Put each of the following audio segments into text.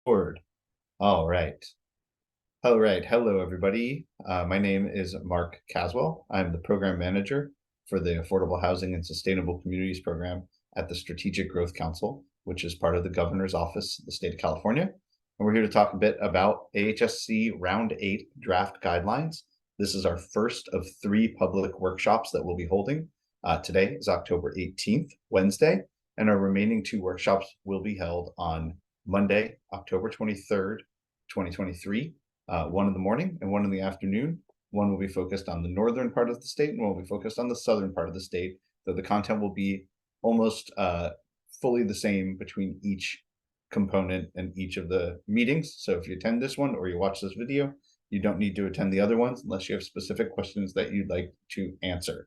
Word. All right. All right. Hello, everybody. My name is Mark Caswell. I'm the program manager for the Affordable Housing and Sustainable Communities program at the Strategic Growth Council, which is part of the governor's office of the state of California. And we're here to talk a bit about AHSC Round 8 draft guidelines. This is our first of 3 public workshops that we'll be holding. Today is October 18th, Wednesday, and our remaining 2 workshops will be held on Monday, October 23rd, 2023, 1 in the morning and 1 in the afternoon. One will be focused on the northern part of the state and one will be focused on the southern part of the state, though the content will be almost fully the same between each component and each of the meetings. So if you attend this one or you watch this video, you don't need to attend the other ones unless you have specific questions that you'd like to answer.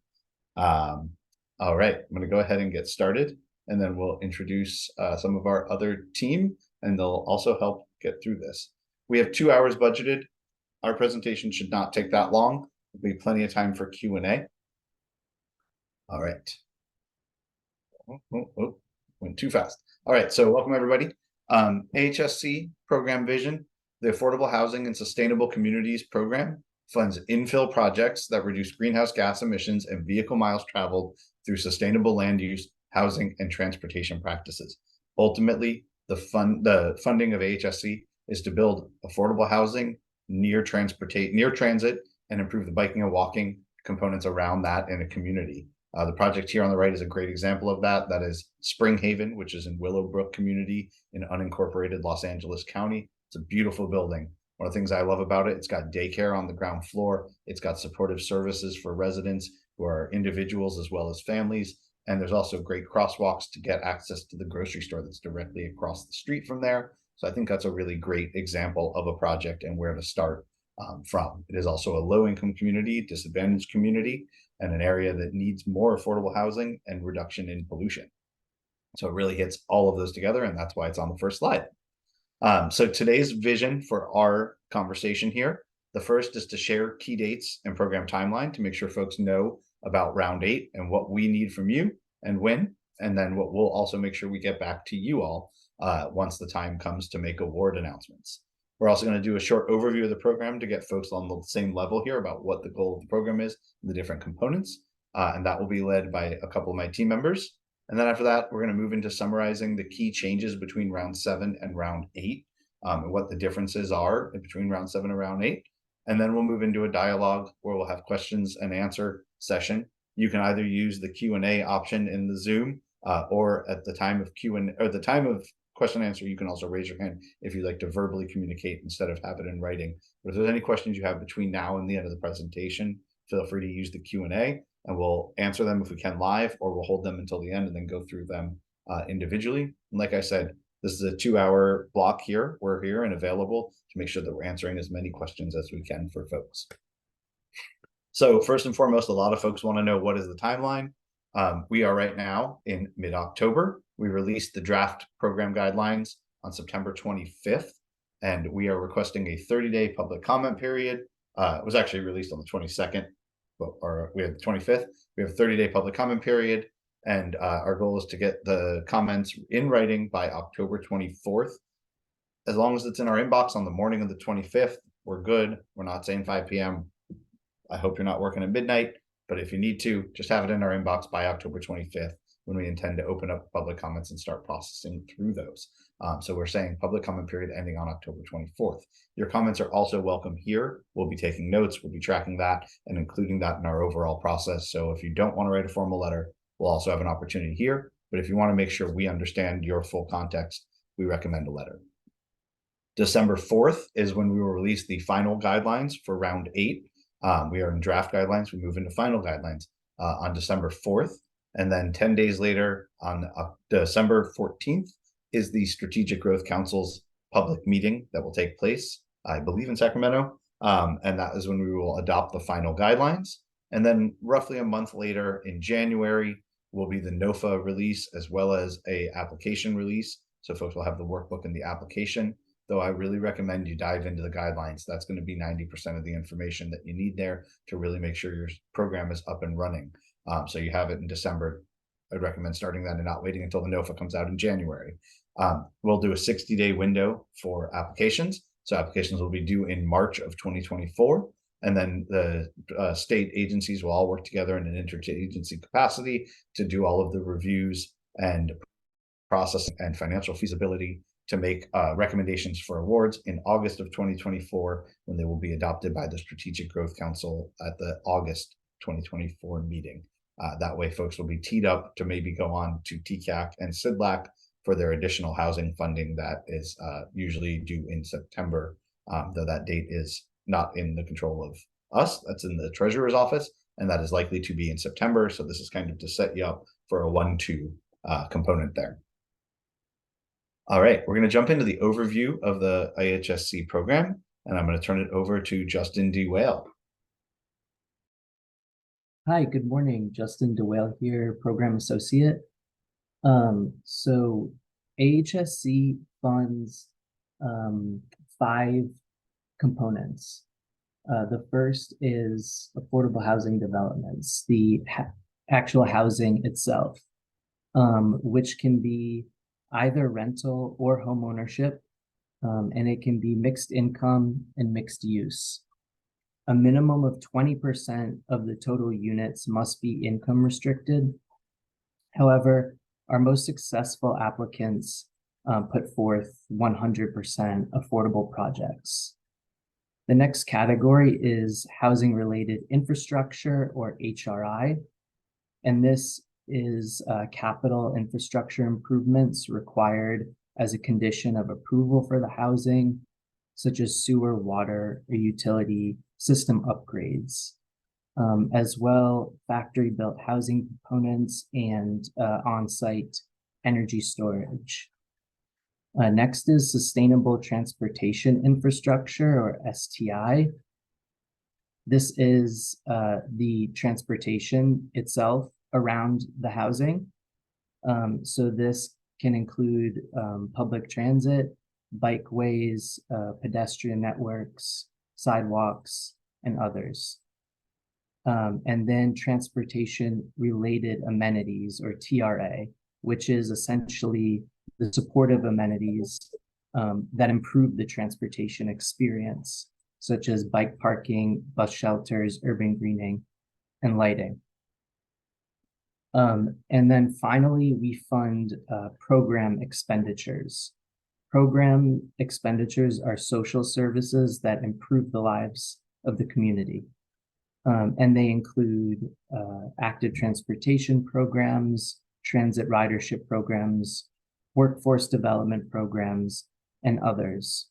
All right, I'm going to go ahead and get started, and then we'll introduce some of our other team, and they'll also help get through this. We have 2 hours budgeted. Our presentation should not take that long. There'll be plenty of time for Q&A. All right. Went too fast. All right, so welcome everybody. AHSC program vision, the Affordable Housing and Sustainable Communities program funds infill projects that reduce greenhouse gas emissions and vehicle miles traveled through sustainable land use, housing, and transportation practices. Ultimately, the funding of AHSC is to build affordable housing near transit and improve the biking and walking components around that in a community. The project here on the right is a great example of that. That is Spring Haven, which is in Willowbrook community in unincorporated Los Angeles County. It's a beautiful building. One of the things I love about it, it's got daycare on the ground floor. It's got supportive services for residents who are individuals as well as families. And there's also great crosswalks to get access to the grocery store that's directly across the street from there. So I think that's a really great example of a project and where to start from. It is also a low-income community, disadvantaged community, and an area that needs more affordable housing and reduction in pollution. So it really hits all of those together, and that's why it's on the first slide. So today's vision for our conversation here, the first is to share key dates and program timeline to make sure folks know about round 8 and what we need from you and when, and then what we'll also make sure we get back to you all once the time comes to make award announcements. We're also going to do a short overview of the program to get folks on the same level here about what the goal of the program is and the different components, and that will be led by a couple of my team members. And then after that, we're going to move into summarizing the key changes between round 7 and round 8, and what the differences are between round 7 and round 8. And then we'll move into a dialogue where we'll have questions and answer session. You can either use the Q&A option in the Zoom, or at the time of the time of question and answer, you can also raise your hand if you'd like to verbally communicate instead of have it in writing. But if there's any questions you have between now and the end of the presentation, feel free to use the Q&A, and we'll answer them if we can live, or we'll hold them until the end and then go through them individually. And like I said, this is a 2-hour block here. We're here and available to make sure that we're answering as many questions as we can for folks. So first and foremost, a lot of folks want to know, what is the timeline? We are right now in mid-October. We released the draft program guidelines on September 25th, and we are requesting a 30-day public comment period. It was actually released on the 22nd, or we have the 25th. We have a 30-day public comment period, and our goal is to get the comments in writing by October 24th. As long as it's in our inbox on the morning of the 25th, we're good. We're not saying 5 p.m. I hope you're not working at midnight, but if you need to, just have it in our inbox by October 25th, when we intend to open up public comments and start processing through those. So we're saying public comment period ending on October 24th. Your comments are also welcome here. We'll be taking notes, we'll be tracking that and including that in our overall process. So if you don't want to write a formal letter, we'll also have an opportunity here. But if you want to make sure we understand your full context, we recommend a letter. December 4th is when we will release the final guidelines for round 8. We are in draft guidelines. We move into final guidelines on December 4th. And then 10 days later, on December 14th, is the Strategic Growth Council's public meeting that will take place, I believe, in Sacramento. And that is when we will adopt the final guidelines. And then roughly a month later in January will be the NOFA release, as well as a application release. So folks will have the workbook and the application, though I really recommend you dive into the guidelines. That's going to be 90% of the information that you need there to really make sure your program is up and running. So you have it in December. I'd recommend starting that and not waiting until the NOFA comes out in January. We'll do a 60-day window for applications. So applications will be due in March of 2024. And then the state agencies will all work together in an interagency capacity to do all of the reviews and process and financial feasibility to make recommendations for awards in August of 2024, when they will be adopted by the Strategic Growth Council at the August 2024 meeting. That way, folks will be teed up to maybe go on to TCAC and CIDLAC for their additional housing funding that is usually due in September, though that date is not in the control of us. That's in the Treasurer's office, and that is likely to be in September. So this is kind of to set you up for a 1-2 component there. All right, we're going to jump into the overview of the AHSC program, and I'm going to turn it over to Justin D. Whale. Hi, good morning. Justin DeWale here, Program Associate. So AHSC funds 5 components. The first is affordable housing developments, the actual housing itself, which can be either rental or home ownership, and it can be mixed income and mixed use. A minimum of 20% of the total units must be income restricted. However, our most successful applicants put forth 100% affordable projects. The next category is housing-related infrastructure, or HRI, and this is capital infrastructure improvements required as a condition of approval for the housing, such as sewer, water, or utility system upgrades, as well factory-built housing components and on-site energy storage. Next is sustainable transportation infrastructure, or STI. This is the transportation itself around the housing. So this can include public transit, bikeways, pedestrian networks, sidewalks, and others. And then transportation-related amenities, or TRA, which is essentially the supportive amenities that improve the transportation experience, such as bike parking, bus shelters, urban greening, and lighting. And then finally, we fund program expenditures. Program expenditures are social services that improve the lives of the community. And they include active transportation programs, transit ridership programs, workforce development programs, and others.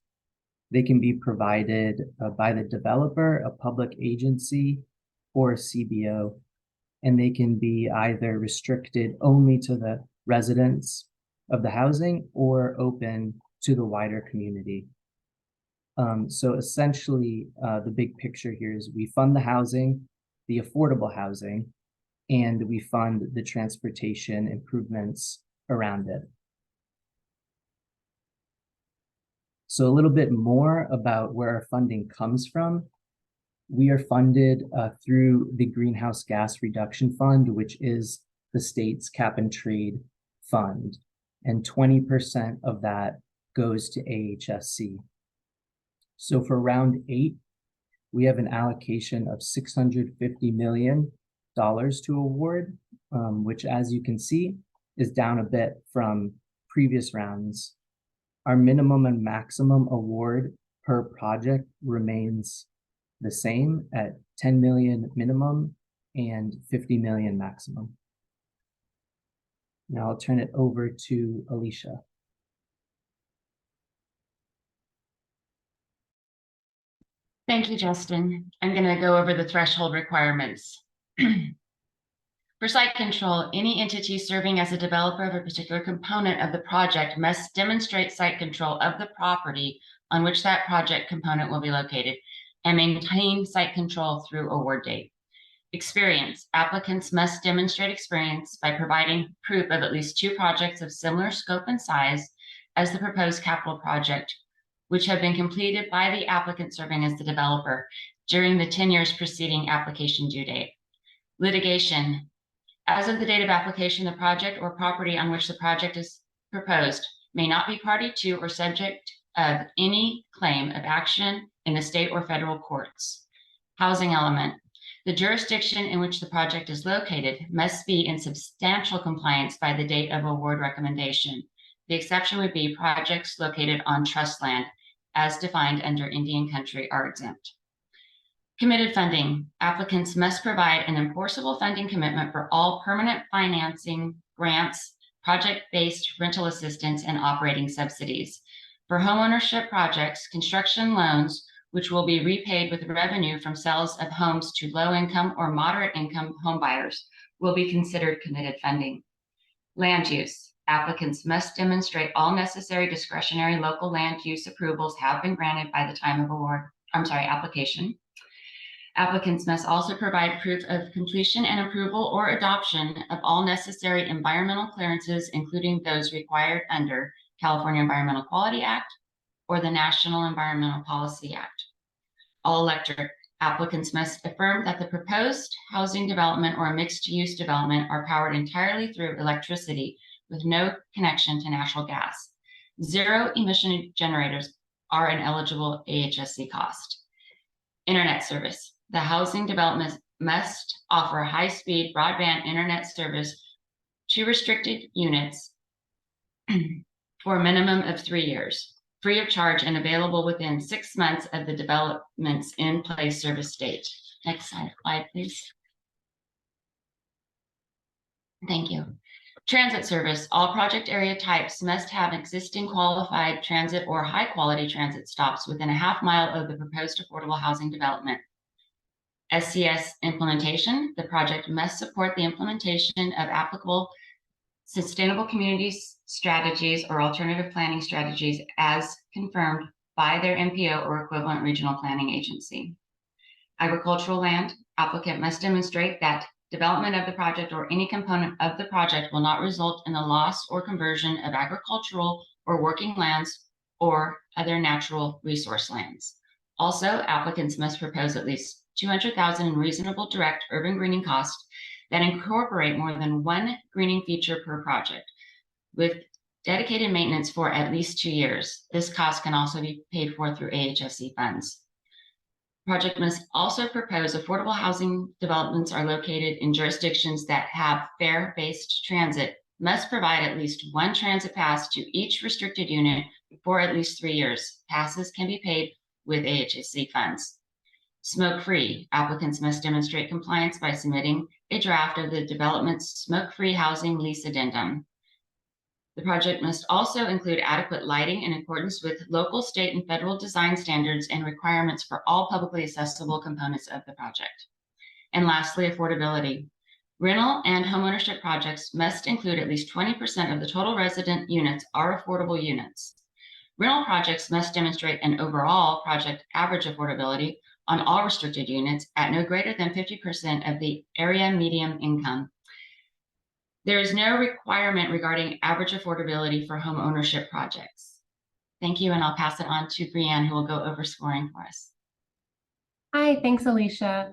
They can be provided by the developer, a public agency, or a CBO, and they can be either restricted only to the residents of the housing or open to the wider community. So essentially, the big picture here is we fund the housing, the affordable housing, and we fund the transportation improvements around it. So a little bit more about where our funding comes from. We are funded through the Greenhouse Gas Reduction Fund, which is the state's cap and trade fund, and 20% of that goes to AHSC. So for round 8, we have an allocation of $650 million to award, which, as you can see, is down a bit from previous rounds. Our minimum and maximum award per project remains the same at 10 million minimum and 50 million maximum. Now I'll turn it over to Alicia. Thank you, Justin. I'm going to go over the threshold requirements. For site control, any entity serving as a developer of a particular component of the project must demonstrate site control of the property on which that project component will be located and maintain site control through award date. Experience. Applicants must demonstrate experience by providing proof of at least 2 projects of similar scope and size as the proposed capital project, which have been completed by the applicant serving as the developer during the 10 years preceding application due date. Litigation. As of the date of application, the project or property on which the project is proposed may not be party to or subject of any claim of action in the state or federal courts. Housing element. The jurisdiction in which the project is located must be in substantial compliance by the date of award recommendation. The exception would be projects located on trust land as defined under Indian country are exempt. Committed funding. Applicants must provide an enforceable funding commitment for all permanent financing, grants, project-based rental assistance, and operating subsidies. For homeownership projects, construction loans, which will be repaid with revenue from sales of homes to low-income or moderate-income homebuyers, will be considered committed funding. Land use. Applicants must demonstrate all necessary discretionary local land use approvals have been granted by the time of application. Applicants must also provide proof of completion and approval or adoption of all necessary environmental clearances, including those required under California Environmental Quality Act or the National Environmental Policy Act. All electric. Applicants must affirm that the proposed housing development or mixed-use development are powered entirely through electricity with no connection to natural gas. Zero emission generators are an eligible AHSC cost. Internet service. The housing development must offer high-speed broadband internet service to restricted units for a minimum of 3 years, free of charge and available within 6 months of the development's in-place service date. Next slide, please. Thank you. Transit service. All project area types must have existing qualified transit or high-quality transit stops within a half mile of the proposed affordable housing development. SCS implementation. The project must support the implementation of applicable sustainable communities strategies or alternative planning strategies as confirmed by their MPO or equivalent regional planning agency. Agricultural land. Applicant must demonstrate that development of the project or any component of the project will not result in the loss or conversion of agricultural or working lands or other natural resource lands. Also, applicants must propose at least $200,000 in reasonable direct urban greening costs that incorporate more than one greening feature per project, with dedicated maintenance for at least 2 years. This cost can also be paid for through AHSC funds. Project must also propose affordable housing developments are located in jurisdictions that have fare-based transit, must provide at least one transit pass to each restricted unit for at least 3 years. Passes can be paid with AHSC funds. Smoke-free. Applicants must demonstrate compliance by submitting a draft of the development's smoke-free housing lease addendum. The project must also include adequate lighting in accordance with local, state, and federal design standards and requirements for all publicly accessible components of the project. And lastly, affordability. Rental and homeownership projects must include at least 20% of the total resident units are affordable units. Rental projects must demonstrate an overall project average affordability on all restricted units at no greater than 50% of the area median income. There is no requirement regarding average affordability for home ownership projects. Thank you, and I'll pass it on to Brianne, who will go over scoring for us. Hi, thanks, Alicia.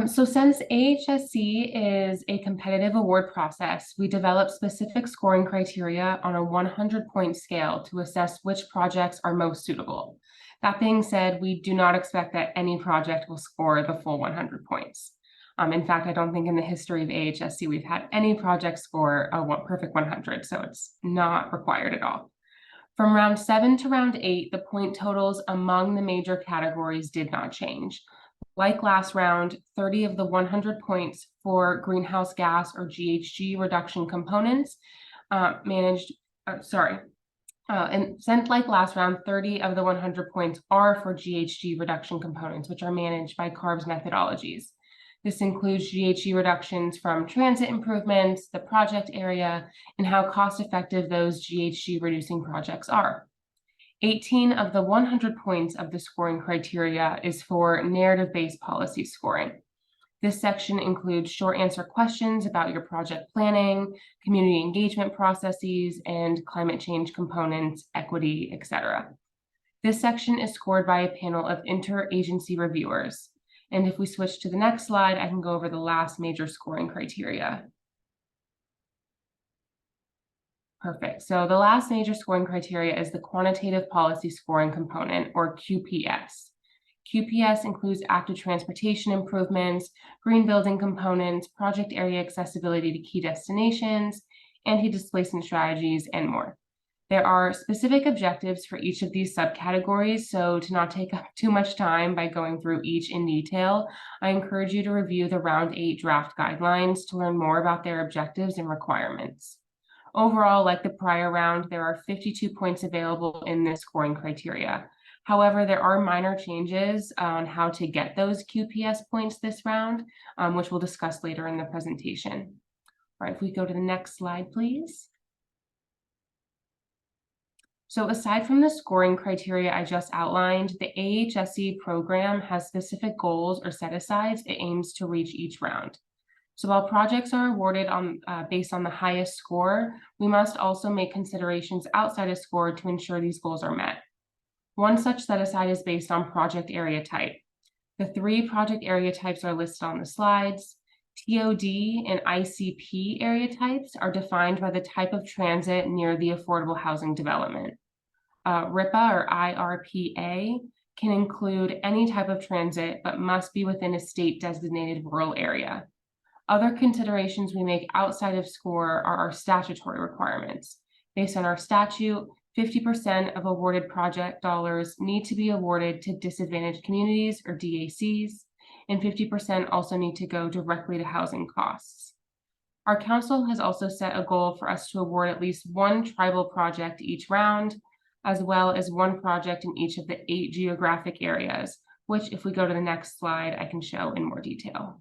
So since AHSC is a competitive award process, we develop specific scoring criteria on a 100-point scale to assess which projects are most suitable. That being said, we do not expect that any project will score the full 100 points. In fact, I don't think in the history of AHSC we've had any project score a perfect 100, so it's not required at all. From round 7 to round 8, the point totals among the major categories did not change. Like last round, 30 of the 100 points for greenhouse gas or GHG reduction components like last round, 30 of the 100 points are for GHG reduction components, which are managed by CARB's methodologies. This includes GHG reductions from transit improvements, the project area, and how cost-effective those GHG reducing projects are. 18 of the 100 points of the scoring criteria is for narrative-based policy scoring. This section includes short answer questions about your project planning, community engagement processes, and climate change components, equity, etc. This section is scored by a panel of interagency reviewers. And if we switch to the next slide, I can go over the last major scoring criteria. Perfect. So the last major scoring criteria is the quantitative policy scoring component, or QPS. QPS includes active transportation improvements, green building components, project area accessibility to key destinations, anti-displacement strategies, and more. There are specific objectives for each of these subcategories, so to not take up too much time by going through each in detail, I encourage you to review the Round 8 draft guidelines to learn more about their objectives and requirements. Overall, like the prior round, there are 52 points available in this scoring criteria. However, there are minor changes on how to get those QPS points this round, which we'll discuss later in the presentation. All right, if we go to the next slide, please. So aside from the scoring criteria I just outlined, the AHSC program has specific goals or set-asides it aims to reach each round. So while projects are awarded based on the highest score, we must also make considerations outside of score to ensure these goals are met. One such set-aside is based on project area type. The 3 project area types are listed on the slides. TOD and ICP area types are defined by the type of transit near the affordable housing development. RIPA or IRPA can include any type of transit, but must be within a state-designated rural area. Other considerations we make outside of score are our statutory requirements. Based on our statute, 50% of awarded project dollars need to be awarded to disadvantaged communities or DACs, and 50% also need to go directly to housing costs. Our council has also set a goal for us to award at least 1 tribal project each round, as well as 1 project in each of the 8 geographic areas, which if we go to the next slide, I can show in more detail.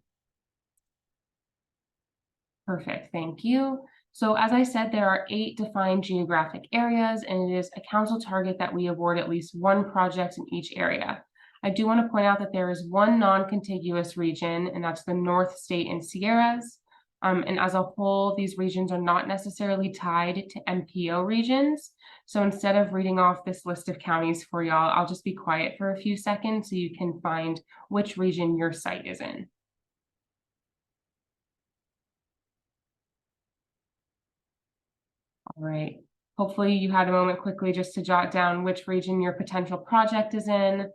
Perfect, thank you. So as I said, there are 8 defined geographic areas, and it is a council target that we award at least 1 project in each area. I do want to point out that there is 1 non-contiguous region, and that's the North State and Sierras. And as a whole, these regions are not necessarily tied to MPO regions. So instead of reading off this list of counties for y'all, I'll just be quiet for a few seconds so you can find which region your site is in. All right, hopefully you had a moment quickly just to jot down which region your potential project is in.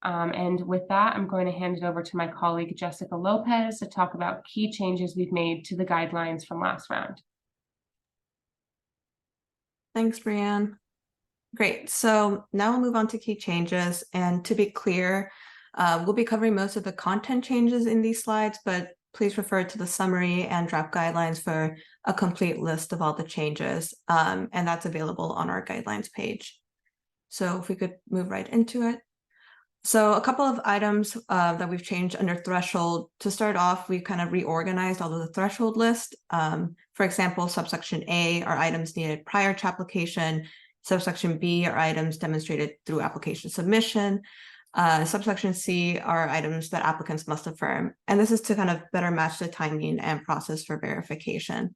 And with that, I'm going to hand it over to my colleague, Jessica Lopez, to talk about key changes we've made to the guidelines from last round. Thanks, Brianne. Great, so now we'll move on to key changes. And to be clear, we'll be covering most of the content changes in these slides, but please refer to the summary and draft guidelines for a complete list of all the changes, and that's available on our guidelines page. So if we could move right into it. So a couple of items that we've changed under threshold. To start off, we kind of reorganized all of the threshold list. For example, subsection A are items needed prior to application. Subsection B are items demonstrated through application submission. Subsection C are items that applicants must affirm. And this is to kind of better match the timing and process for verification.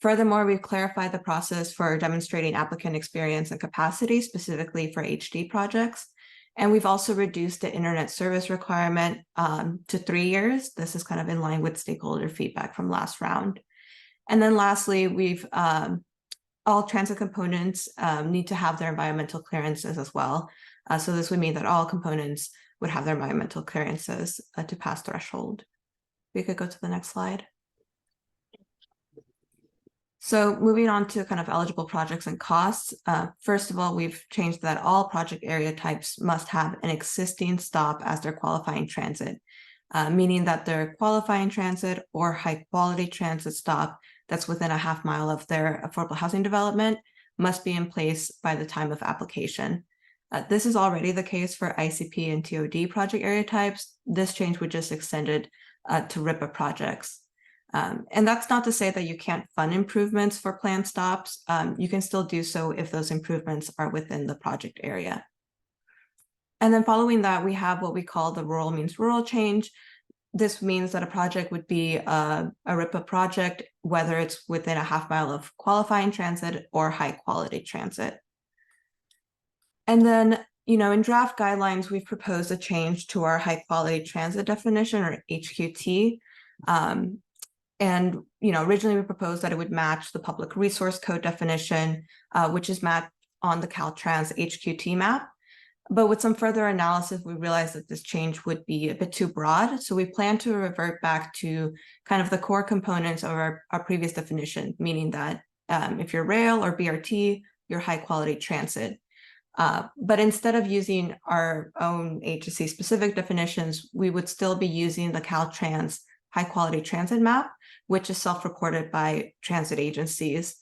Furthermore, we've clarified the process for demonstrating applicant experience and capacity, specifically for HD projects. And we've also reduced the internet service requirement to 3 years. This is kind of in line with stakeholder feedback from last round. And then lastly, we've all transit components need to have their environmental clearances as well. So this would mean that all components would have their environmental clearances to pass threshold. We could go to the next slide. So moving on to kind of eligible projects and costs. First of all, we've changed that all project area types must have an existing stop as their qualifying transit, meaning that their qualifying transit or high quality transit stop that's within a half mile of their affordable housing development must be in place by the time of application. This is already the case for ICP and TOD project area types. This change would just extend it to RIPA projects. And that's not to say that you can't fund improvements for planned stops. You can still do so if those improvements are within the project area. And then following that, we have what we call the rural means rural change. This means that a project would be a RIPA project, whether it's within a half mile of qualifying transit or high quality transit. And then, in draft guidelines, we've proposed a change to our high quality transit definition, or HQT. And, originally we proposed that it would match the public resource code definition, which is mapped on the Caltrans HQT map. But with some further analysis, we realized that this change would be a bit too broad. So we plan to revert back to kind of the core components of our previous definition, meaning that if you're rail or BRT, you're high quality transit. But instead of using our own AHSC specific definitions, we would still be using the Caltrans high quality transit map, which is self-reported by transit agencies.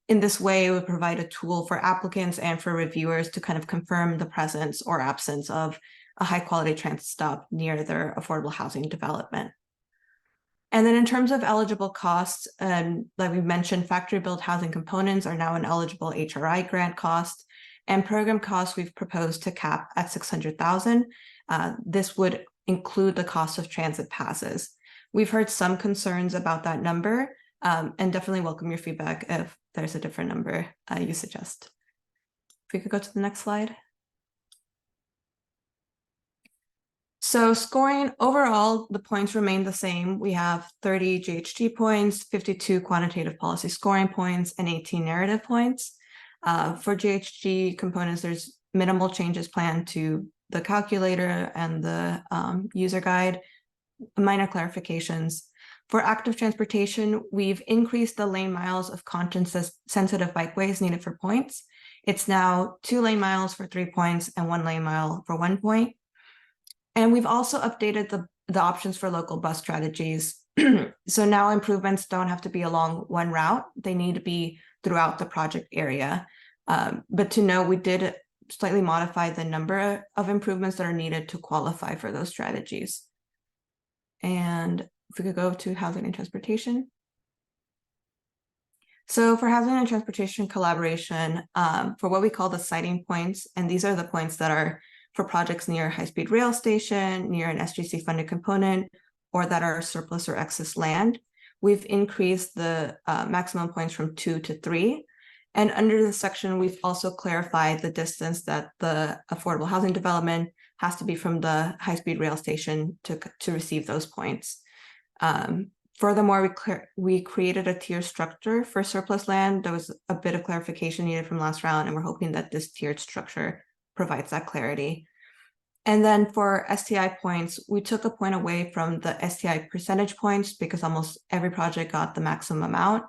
In this way, it would provide a tool for applicants and for reviewers to kind of confirm the presence or absence of a high quality transit stop near their affordable housing development. And then in terms of eligible costs, like we mentioned, factory built housing components are now an eligible HRI grant cost, and program costs we've proposed to cap at $600,000. This would include the cost of transit passes. We've heard some concerns about that number, and definitely welcome your feedback if there's a different number you suggest. If we could go to the next slide. So scoring overall, the points remain the same. We have 30 GHG points, 52 quantitative policy scoring points, and 18 narrative points. For GHG components, there's minimal changes planned to the calculator and the user guide, minor clarifications. For active transportation, we've increased the lane miles of content-sensitive bikeways needed for points. It's now 2 lane miles for 3 points and 1 lane mile for 1 point. And we've also updated the options for local bus strategies. So now improvements don't have to be along one route. They need to be throughout the project area. But to note, we did slightly modify the number of improvements that are needed to qualify for those strategies. And if we could go to housing and transportation. So for housing and transportation collaboration, for what we call the siting points, and these are the points that are for projects near a high-speed rail station, near an SGC funded component, or that are surplus or excess land, we've increased the maximum points from 2 to 3. And under this section, we've also clarified the distance that the affordable housing development has to be from the high-speed rail station to receive those points. Furthermore, we created a tier structure for surplus land. There was a bit of clarification needed from last round, and we're hoping that this tiered structure provides that clarity. And then for STI points, we took a point away from the STI percentage points because almost every project got the maximum amount.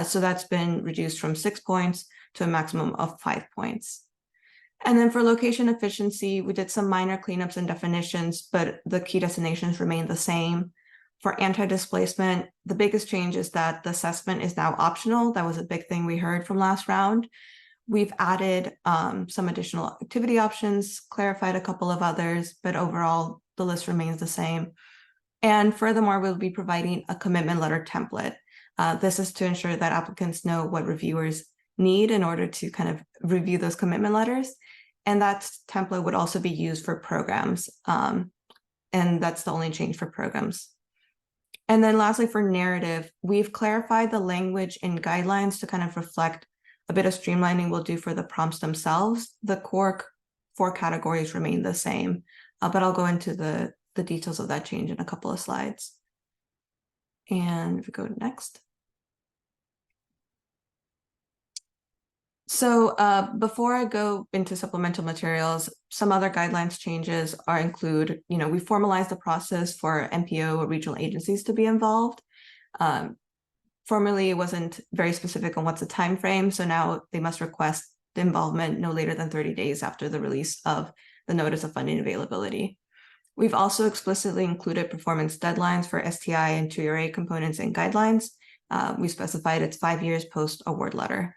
So that's been reduced from 6 points to a maximum of 5 points. And then for location efficiency, we did some minor cleanups and definitions, but the key destinations remain the same. For anti-displacement, the biggest change is that the assessment is now optional. That was a big thing we heard from last round. We've added some additional activity options, clarified a couple of others, but overall, the list remains the same. And furthermore, we'll be providing a commitment letter template. This is to ensure that applicants know what reviewers need in order to kind of review those commitment letters. And that template would also be used for programs. And that's the only change for programs. And then lastly, for narrative, we've clarified the language in guidelines to kind of reflect a bit of streamlining we'll do for the prompts themselves. The core 4 categories remain the same, but I'll go into the details of that change in a couple of slides. And if we go next. So before I go into supplemental materials, some other guidelines changes include, we formalized the process for MPO or regional agencies to be involved. Formerly, it wasn't very specific on what's the time frame, so now they must request the involvement no later than 30 days after the release of the notice of funding availability. We've also explicitly included performance deadlines for STI and 2URA components and guidelines. We specified it's 5 years post-award letter.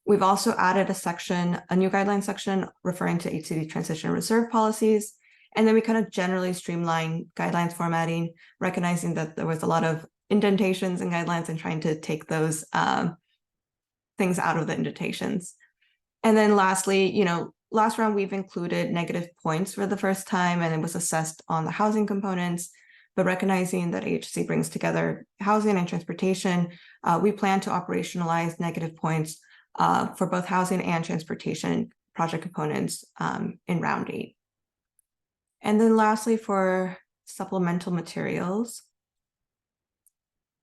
We've also added a new guideline section referring to HCD transition reserve policies. And then we kind of generally streamline guidelines formatting, recognizing that there was a lot of indentations and guidelines and trying to take those things out of the indentations. And then lastly, last round we've included negative points for the first time, and it was assessed on the housing components, but recognizing that AHSC brings together housing and transportation, we plan to operationalize negative points for both housing and transportation project components in round 8. And then lastly, for supplemental materials,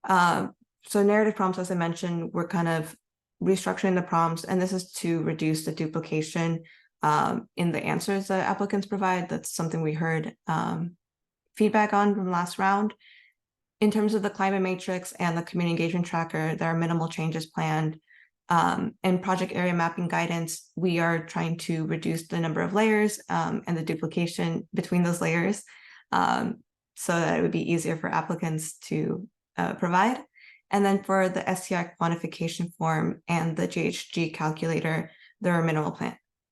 So narrative prompts, as I mentioned, we're kind of restructuring the prompts, and this is to reduce the duplication in the answers that applicants provide. That's something we heard feedback on from last round. In terms of the climate matrix and the community engagement tracker, there are minimal changes planned. In project area mapping guidance, we are trying to reduce the number of layers and the duplication between those layers so that it would be easier for applicants to provide. And then for the STI quantification form and the GHG calculator, there are minimal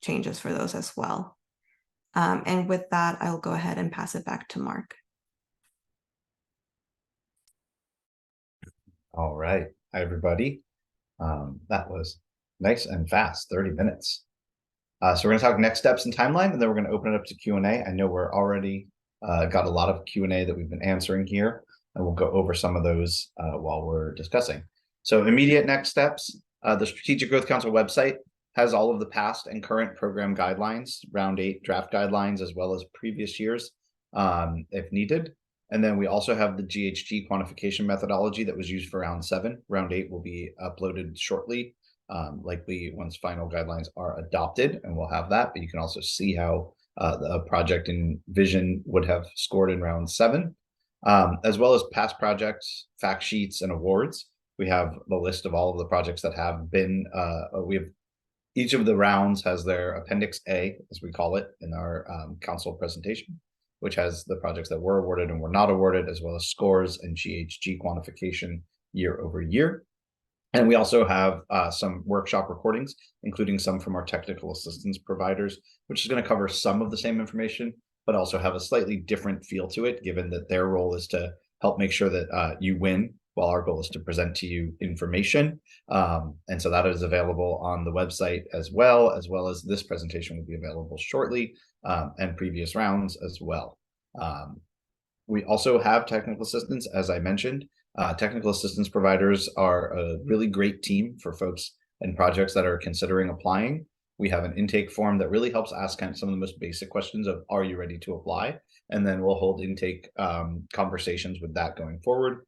changes for those as well. And with that, I'll go ahead and pass it back to Mark. All right. Hi, everybody. That was nice and fast, 30 minutes. So we're going to talk next steps and timeline, and then we're going to open it up to Q&A. I know we're already got a lot of Q&A that we've been answering here, and we'll go over some of those while we're discussing. So immediate next steps, the Strategic Growth Council website has all of the past and current program guidelines, round 8 draft guidelines, as well as previous years if needed. And then we also have the GHG quantification methodology that was used for round 7. Round 8 will be uploaded shortly, likely once final guidelines are adopted, and we'll have that. But you can also see how the project in Vision would have scored in round 7, as well as past projects, fact sheets, and awards. We have the list of all of the projects that have been, each of the rounds has their Appendix A, as we call it, in our council presentation, which has the projects that were awarded and were not awarded, as well as scores and GHG quantification year over year. And we also have some workshop recordings, including some from our technical assistance providers, which is going to cover some of the same information, but also have a slightly different feel to it, given that their role is to help make sure that you win, while our goal is to present to you information. And so that is available on the website as well as this presentation will be available shortly, and previous rounds as well. We also have technical assistance, as I mentioned. Technical assistance providers are a really great team for folks and projects that are considering applying. We have an intake form that really helps ask kind of some of the most basic questions of, are you ready to apply? And then we'll hold intake conversations with that going forward.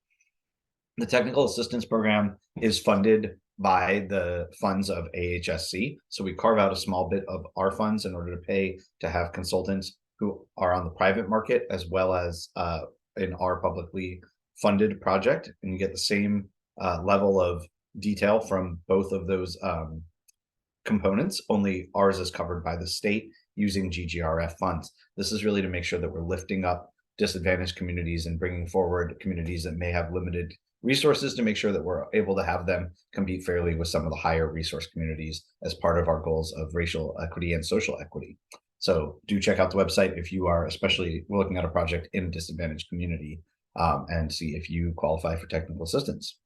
The technical assistance program is funded by the funds of AHSC. So we carve out a small bit of our funds in order to pay to have consultants who are on the private market, as well as in our publicly funded project. And you get the same level of detail from both of those components, only ours is covered by the state using GGRF funds. This is really to make sure that we're lifting up disadvantaged communities and bringing forward communities that may have limited resources to make sure that we're able to have them compete fairly with some of the higher resource communities as part of our goals of racial equity and social equity. So do check out the website if you are especially looking at a project in a disadvantaged community, and see if you qualify for technical assistance.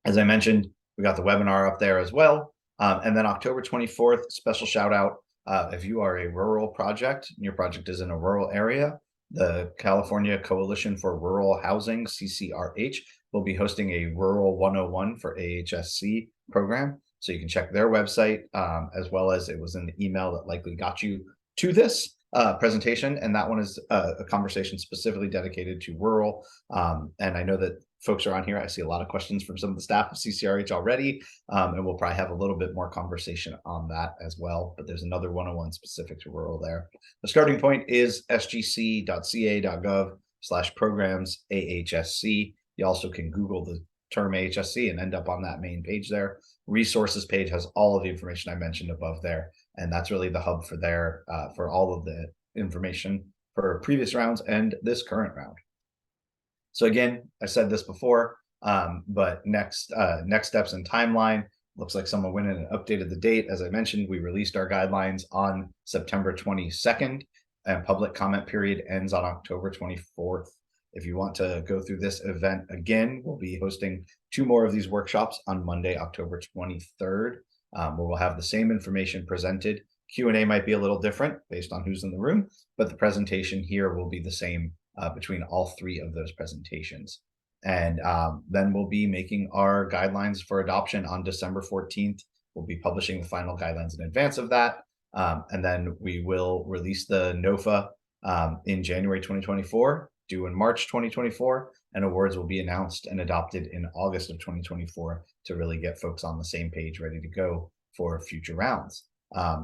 As I mentioned, we got the webinar up there as well. And then October 24th, special shout out, if you are a rural project and your project is in a rural area, the California Coalition for Rural Housing, CCRH, will be hosting a Rural 101 for AHSC program. So you can check their website, as well as it was in the email that likely got you to this presentation. And that one is a conversation specifically dedicated to rural. And I know that folks are on here. I see a lot of questions from some of the staff of CCRH already, and we'll probably have a little bit more conversation on that as well. But there's another 101 specific to rural there. The starting point is sgc.ca.gov/programs AHSC. You also can Google the term AHSC and end up on that main page there. Resources page has all of the information I mentioned above there. And that's really the hub for there for all of the information for previous rounds and this current round. So again, I said this before, but next steps and timeline. Looks like someone went in and updated the date. As I mentioned, we released our guidelines on September 22nd, and public comment period ends on October 24th. If you want to go through this event again, we'll be hosting 2 more of these workshops on Monday, October 23rd, where we'll have the same information presented. Q&A might be a little different based on who's in the room, but the presentation here will be the same between all 3 of those presentations. And then we'll be making our guidelines for adoption on December 14th. We'll be publishing the final guidelines in advance of that. And then we will release the NOFA in January 2024, due in March 2024. and awards will be announced and adopted in August of 2024 to really get folks on the same page, ready to go for future rounds.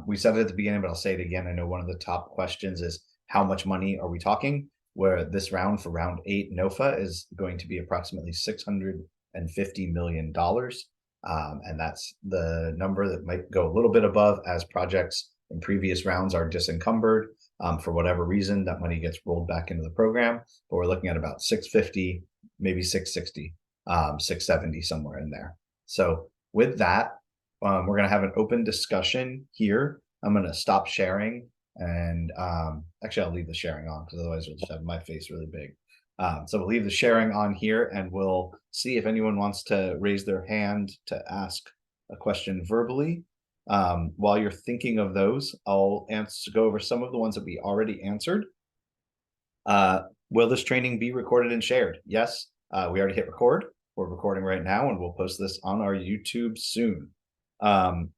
We said it at the beginning, but I'll say it again. I know one of the top questions is how much money are we talking? Where this round for round 8 NOFA is going to be approximately $650 million. And that's the number that might go a little bit above as projects in previous rounds are disencumbered. For whatever reason, that money gets rolled back into the program, but we're looking at about 650, maybe 660, 670, somewhere in there. So with that, we're going to have an open discussion here. I'm going to stop sharing, and actually I'll leave the sharing on because otherwise we'll just have my face really big. So we'll leave the sharing on here, and we'll see if anyone wants to raise their hand to ask a question verbally. While you're thinking of those, I'll go over some of the ones that we already answered. Will this training be recorded and shared? Yes, we already hit record. We're recording right now, and we'll post this on our YouTube soon.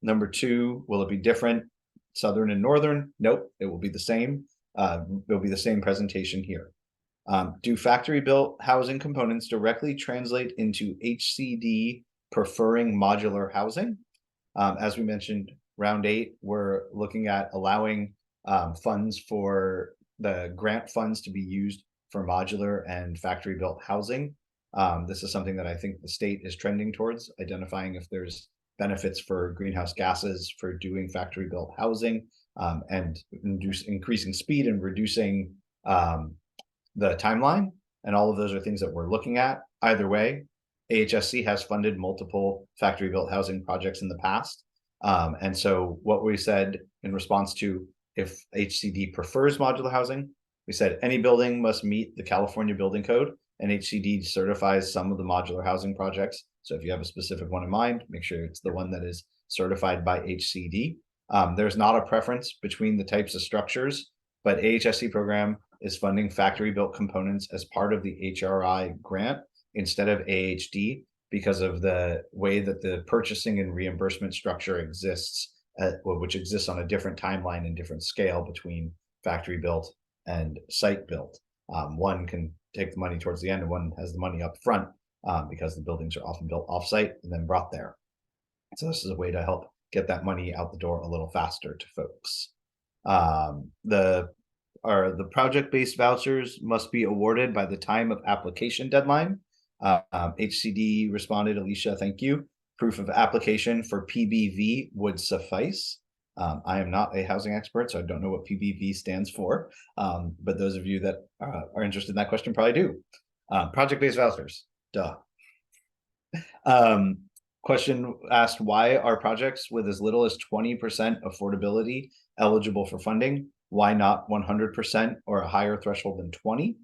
Number 2, will it be different, Southern and Northern? Nope, it will be the same. It'll be the same presentation here. Do factory-built housing components directly translate into HCD preferring modular housing? As we mentioned, round 8, we're looking at allowing funds for the grant funds to be used for modular and factory-built housing. This is something that I think the state is trending towards, identifying if there's benefits for greenhouse gases for doing factory-built housing, and increasing speed and reducing the timeline. And all of those are things that we're looking at. Either way, AHSC has funded multiple factory-built housing projects in the past. And so what we said in response to if HCD prefers modular housing, we said any building must meet the California Building Code, and HCD certifies some of the modular housing projects. So if you have a specific one in mind, make sure it's the one that is certified by HCD. There's not a preference between the types of structures, but AHSC program is funding factory-built components as part of the HRI grant instead of AHD because of the way that the purchasing and reimbursement structure exists, which exists on a different timeline and different scale between factory-built and site-built. One can take the money towards the end, and one has the money up front because the buildings are often built off-site and then brought there. So this is a way to help get that money out the door a little faster to folks. The project-based vouchers must be awarded by the time of application deadline. HCD responded, Alicia, thank you. Proof of application for PBV would suffice. I am not a housing expert, so I don't know what PBV stands for. But those of you that are interested in that question probably do. Project-based vouchers, duh. Question asked, why are projects with as little as 20% affordability eligible for funding? Why not 100% or a higher threshold than 20?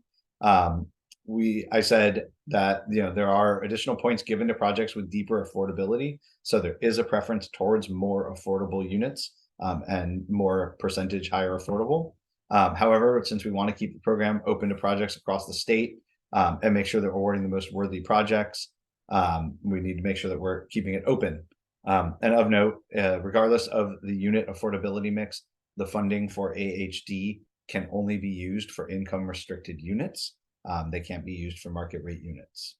I said that there are additional points given to projects with deeper affordability. So there is a preference towards more affordable units and more percentage higher affordable. However, since we want to keep the program open to projects across the state and make sure that we're awarding the most worthy projects, we need to make sure that we're keeping it open. And of note, regardless of the unit affordability mix, the funding for AHD can only be used for income restricted units. They can't be used for market rate units.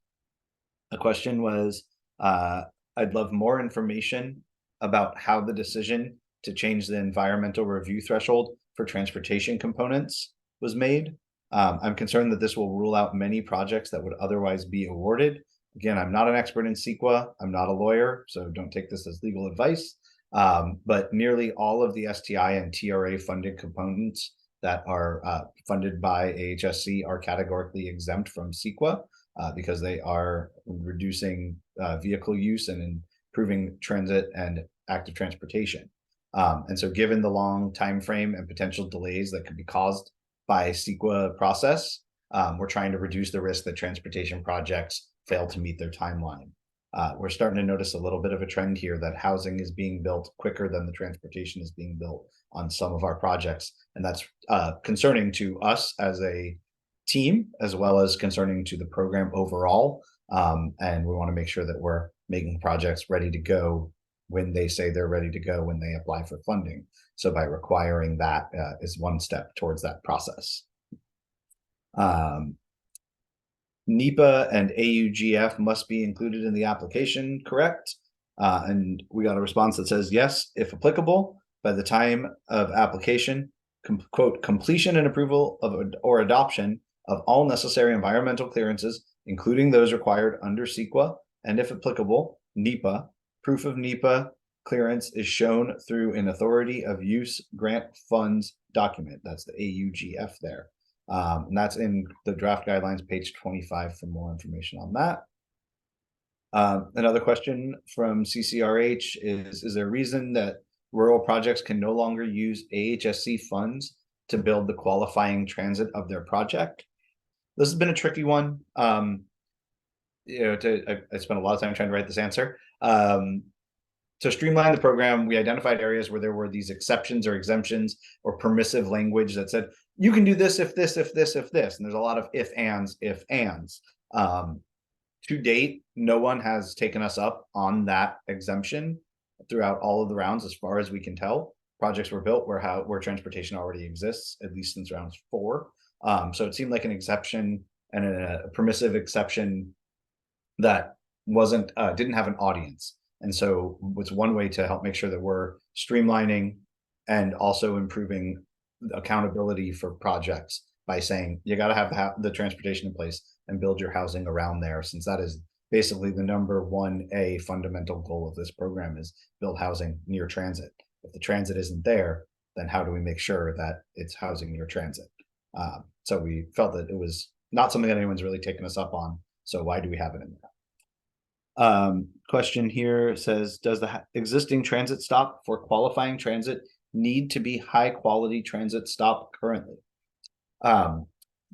A question was, I'd love more information about how the decision to change the environmental review threshold for transportation components was made. I'm concerned that this will rule out many projects that would otherwise be awarded. Again, I'm not an expert in CEQA. I'm not a lawyer, so don't take this as legal advice. But nearly all of the STI and TRA funded components that are funded by AHSC are categorically exempt from CEQA because they are reducing vehicle use and improving transit and active transportation. And so given the long time frame and potential delays that could be caused by CEQA process, we're trying to reduce the risk that transportation projects fail to meet their timeline. We're starting to notice a little bit of a trend here that housing is being built quicker than the transportation is being built on some of our projects. And that's concerning to us as a team, as well as concerning to the program overall. And we want to make sure that we're making projects ready to go when they say they're ready to go when they apply for funding. So by requiring that is one step towards that process. NEPA and AUGF must be included in the application, correct? And we got a response that says yes, if applicable, by the time of application, quote, completion and approval of or adoption of all necessary environmental clearances, including those required under CEQA, and if applicable, NEPA. Proof of NEPA clearance is shown through an authority of use grant funds document. That's the AUGF there. And that's in the draft guidelines, page 25 for more information on that. Another question from CCRH is there a reason that rural projects can no longer use AHSC funds to build the qualifying transit of their project? This has been a tricky one. I spent a lot of time trying to write this answer. To streamline the program, we identified areas where there were these exceptions or exemptions or permissive language that said, you can do this, if this, if this, if this. And there's a lot of if, ands, if, ands. To date, no one has taken us up on that exemption throughout all of the rounds, as far as we can tell. Projects were built where transportation already exists, at least since round 4. So it seemed like an exception and a permissive exception that didn't have an audience. And so it's one way to help make sure that we're streamlining and also improving accountability for projects by saying you got to have the transportation in place and build your housing around there, since that is basically the number 1A fundamental goal of this program is build housing near transit. If the transit isn't there, then how do we make sure that it's housing near transit? So we felt that it was not something that anyone's really taken us up on. So why do we have it in there? Question here says, does the existing transit stop for qualifying transit need to be high quality transit stop currently?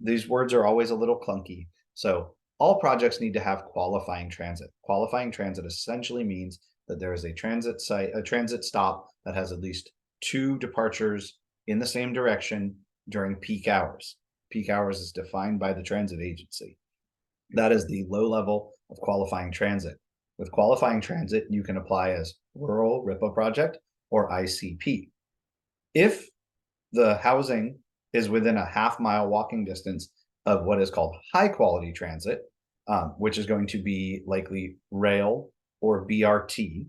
These words are always a little clunky. So all projects need to have qualifying transit. Qualifying transit essentially means that there is a transit stop that has at least 2 departures in the same direction during peak hours. Peak hours is defined by the transit agency. That is the low level of qualifying transit. With qualifying transit, you can apply as rural RIPA project or ICP. If the housing is within a half-mile walking distance of what is called high quality transit, which is going to be likely rail or BRT,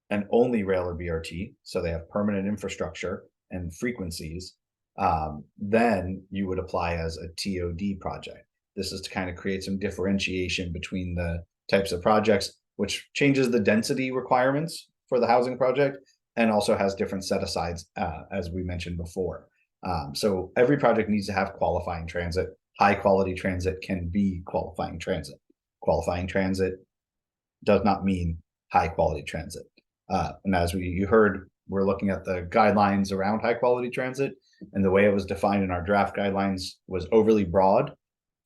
and only rail or BRT, so they have permanent infrastructure and frequencies, then you would apply as a TOD project. This is to kind of create some differentiation between the types of projects, which changes the density requirements for the housing project and also has different set-asides, as we mentioned before. So every project needs to have qualifying transit. High quality transit can be qualifying transit. Qualifying transit does not mean high quality transit. And as you heard, we're looking at the guidelines around high quality transit, and the way it was defined in our draft guidelines was overly broad.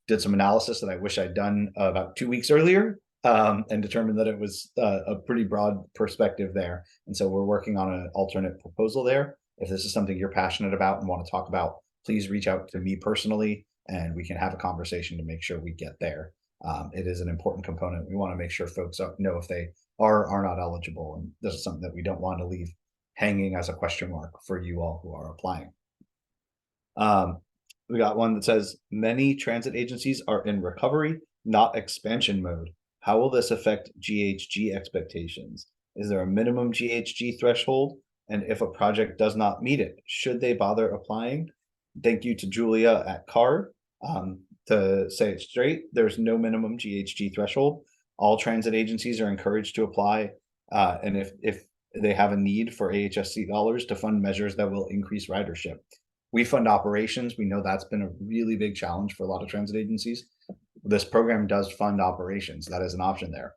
Did some analysis that I wish I'd done about 2 weeks earlier, and determined that it was a pretty broad perspective there. And so we're working on an alternate proposal there. If this is something you're passionate about and want to talk about, please reach out to me personally, and we can have a conversation to make sure we get there. It is an important component. We want to make sure folks know if they are not eligible, and this is something that we don't want to leave hanging as a question mark for you all who are applying. We got one that says, many transit agencies are in recovery, not expansion mode. How will this affect GHG expectations? Is there a minimum GHG threshold? And if a project does not meet it, should they bother applying? Thank you to Julia at CARD. To say it straight, there's no minimum GHG threshold. All transit agencies are encouraged to apply. And if they have a need for AHSC dollars to fund measures that will increase ridership. We fund operations. We know that's been a really big challenge for a lot of transit agencies. This program does fund operations. That is an option there.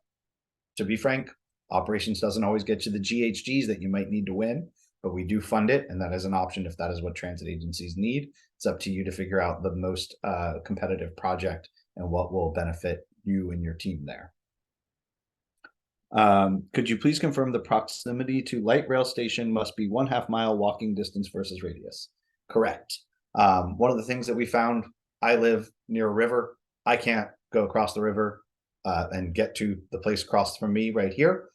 To be frank, operations doesn't always get you the GHGs that you might need to win, but we do fund it, and that is an option if that is what transit agencies need. It's up to you to figure out the most competitive project and what will benefit you and your team there. Could you please confirm the proximity to light rail station must be 1/2 mile walking distance versus radius? Correct. One of the things that we found, I live near a river. I can't go across the river and get to the place across from me right here.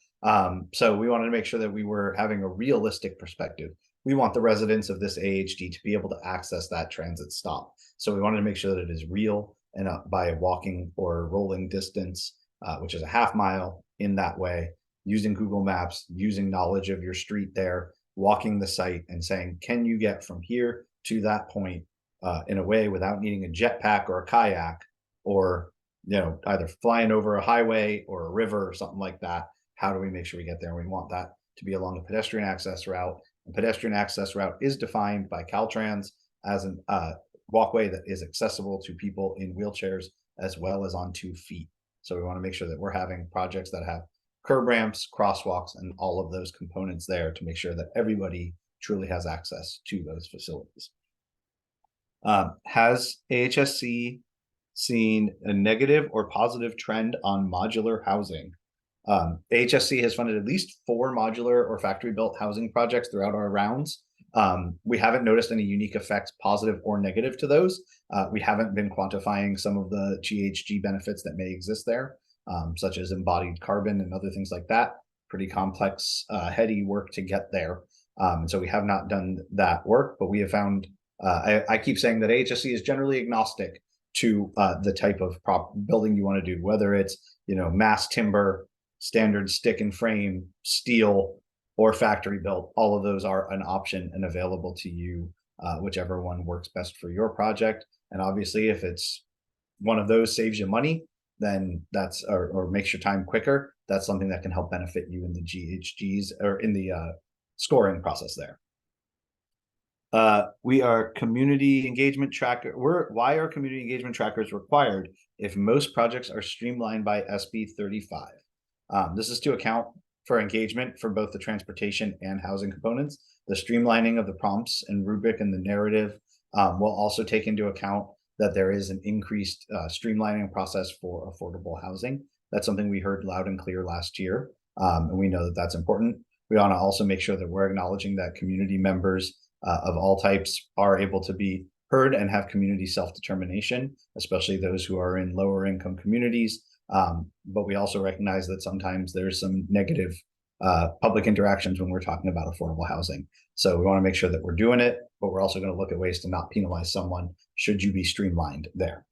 So we wanted to make sure that we were having a realistic perspective. We want the residents of this AHD to be able to access that transit stop. So we wanted to make sure that it is real and by walking or rolling distance, which is a half mile in that way, using Google Maps, using knowledge of your street there, walking the site and saying, can you get from here to that point in a way without needing a jetpack or a kayak, or either flying over a highway or a river or something like that. How do we make sure we get there? We want that to be along a pedestrian access route. And pedestrian access route is defined by Caltrans as a walkway that is accessible to people in wheelchairs as well as on 2 feet. So we want to make sure that we're having projects that have curb ramps, crosswalks, and all of those components there to make sure that everybody truly has access to those facilities. Has AHSC seen a negative or positive trend on modular housing? AHSC has funded at least 4 modular or factory built housing projects throughout our rounds. We haven't noticed any unique effects, positive or negative, to those. We haven't been quantifying some of the GHG benefits that may exist there, such as embodied carbon and other things like that. Pretty complex, heady work to get there. So we have not done that work, but we have found, I keep saying that AHSC is generally agnostic to the type of building you want to do, whether it's, mass timber, standard stick and frame, steel, or factory built. All of those are an option and available to you, whichever one works best for your project. And obviously, if it's one of those saves you money, then that's, or makes your time quicker, that's something that can help benefit you in the GHGs or in the scoring process there. We are community engagement tracker. Why are community engagement trackers required if most projects are streamlined by SB 35? This is to account for engagement for both the transportation and housing components. The streamlining of the prompts and rubric and the narrative will also take into account that there is an increased streamlining process for affordable housing. That's something we heard loud and clear last year, and we know that that's important. We want to also make sure that we're acknowledging that community members of all types are able to be heard and have community self-determination, especially those who are in lower income communities. But we also recognize that sometimes there's some negative public interactions when we're talking about affordable housing. So we want to make sure that we're doing it, but we're also going to look at ways to not penalize someone should you be streamlined there.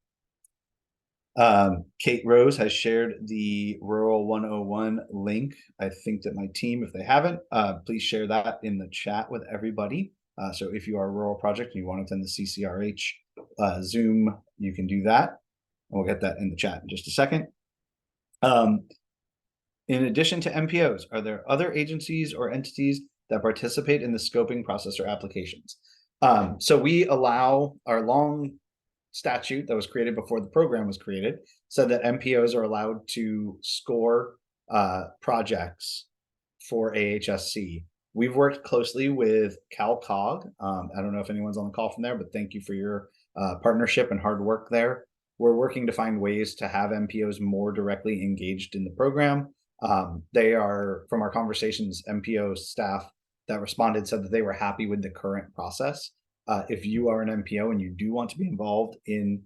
Kate Rose has shared the Rural 101 link. I think that my team, if they haven't, please share that in the chat with everybody. So if you are a rural project and you want to attend the CCRH Zoom, you can do that. And we'll get that in the chat in just a second. In addition to MPOs, are there other agencies or entities that participate in the scoping process or applications? So we allow, our long statute that was created before the program was created said that MPOs are allowed to score projects for AHSC. We've worked closely with CalCog. I don't know if anyone's on the call from there, but thank you for your partnership and hard work there. We're working to find ways to have MPOs more directly engaged in the program. They are, from our conversations, MPO staff that responded said that they were happy with the current process. If you are an MPO and you do want to be involved in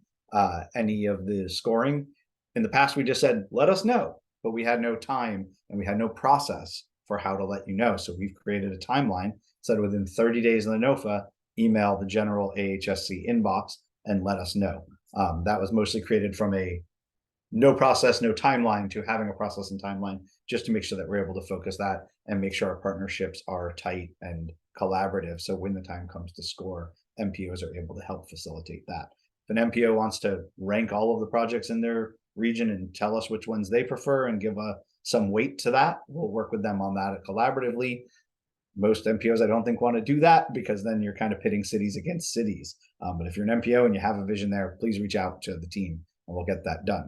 any of the scoring, in the past we just said, let us know, but we had no time and we had no process for how to let you know. So we've created a timeline, said within 30 days in the NOFA, email the general AHSC inbox and let us know. That was mostly created from a no process, no timeline to having a process and timeline, just to make sure that we're able to focus that and make sure our partnerships are tight and collaborative. So when the time comes to score, MPOs are able to help facilitate that. If an MPO wants to rank all of the projects in their region and tell us which ones they prefer and give some weight to that, we'll work with them on that collaboratively. Most MPOs, I don't think, want to do that because then you're kind of pitting cities against cities. But if you're an MPO and you have a vision there, please reach out to the team and we'll get that done.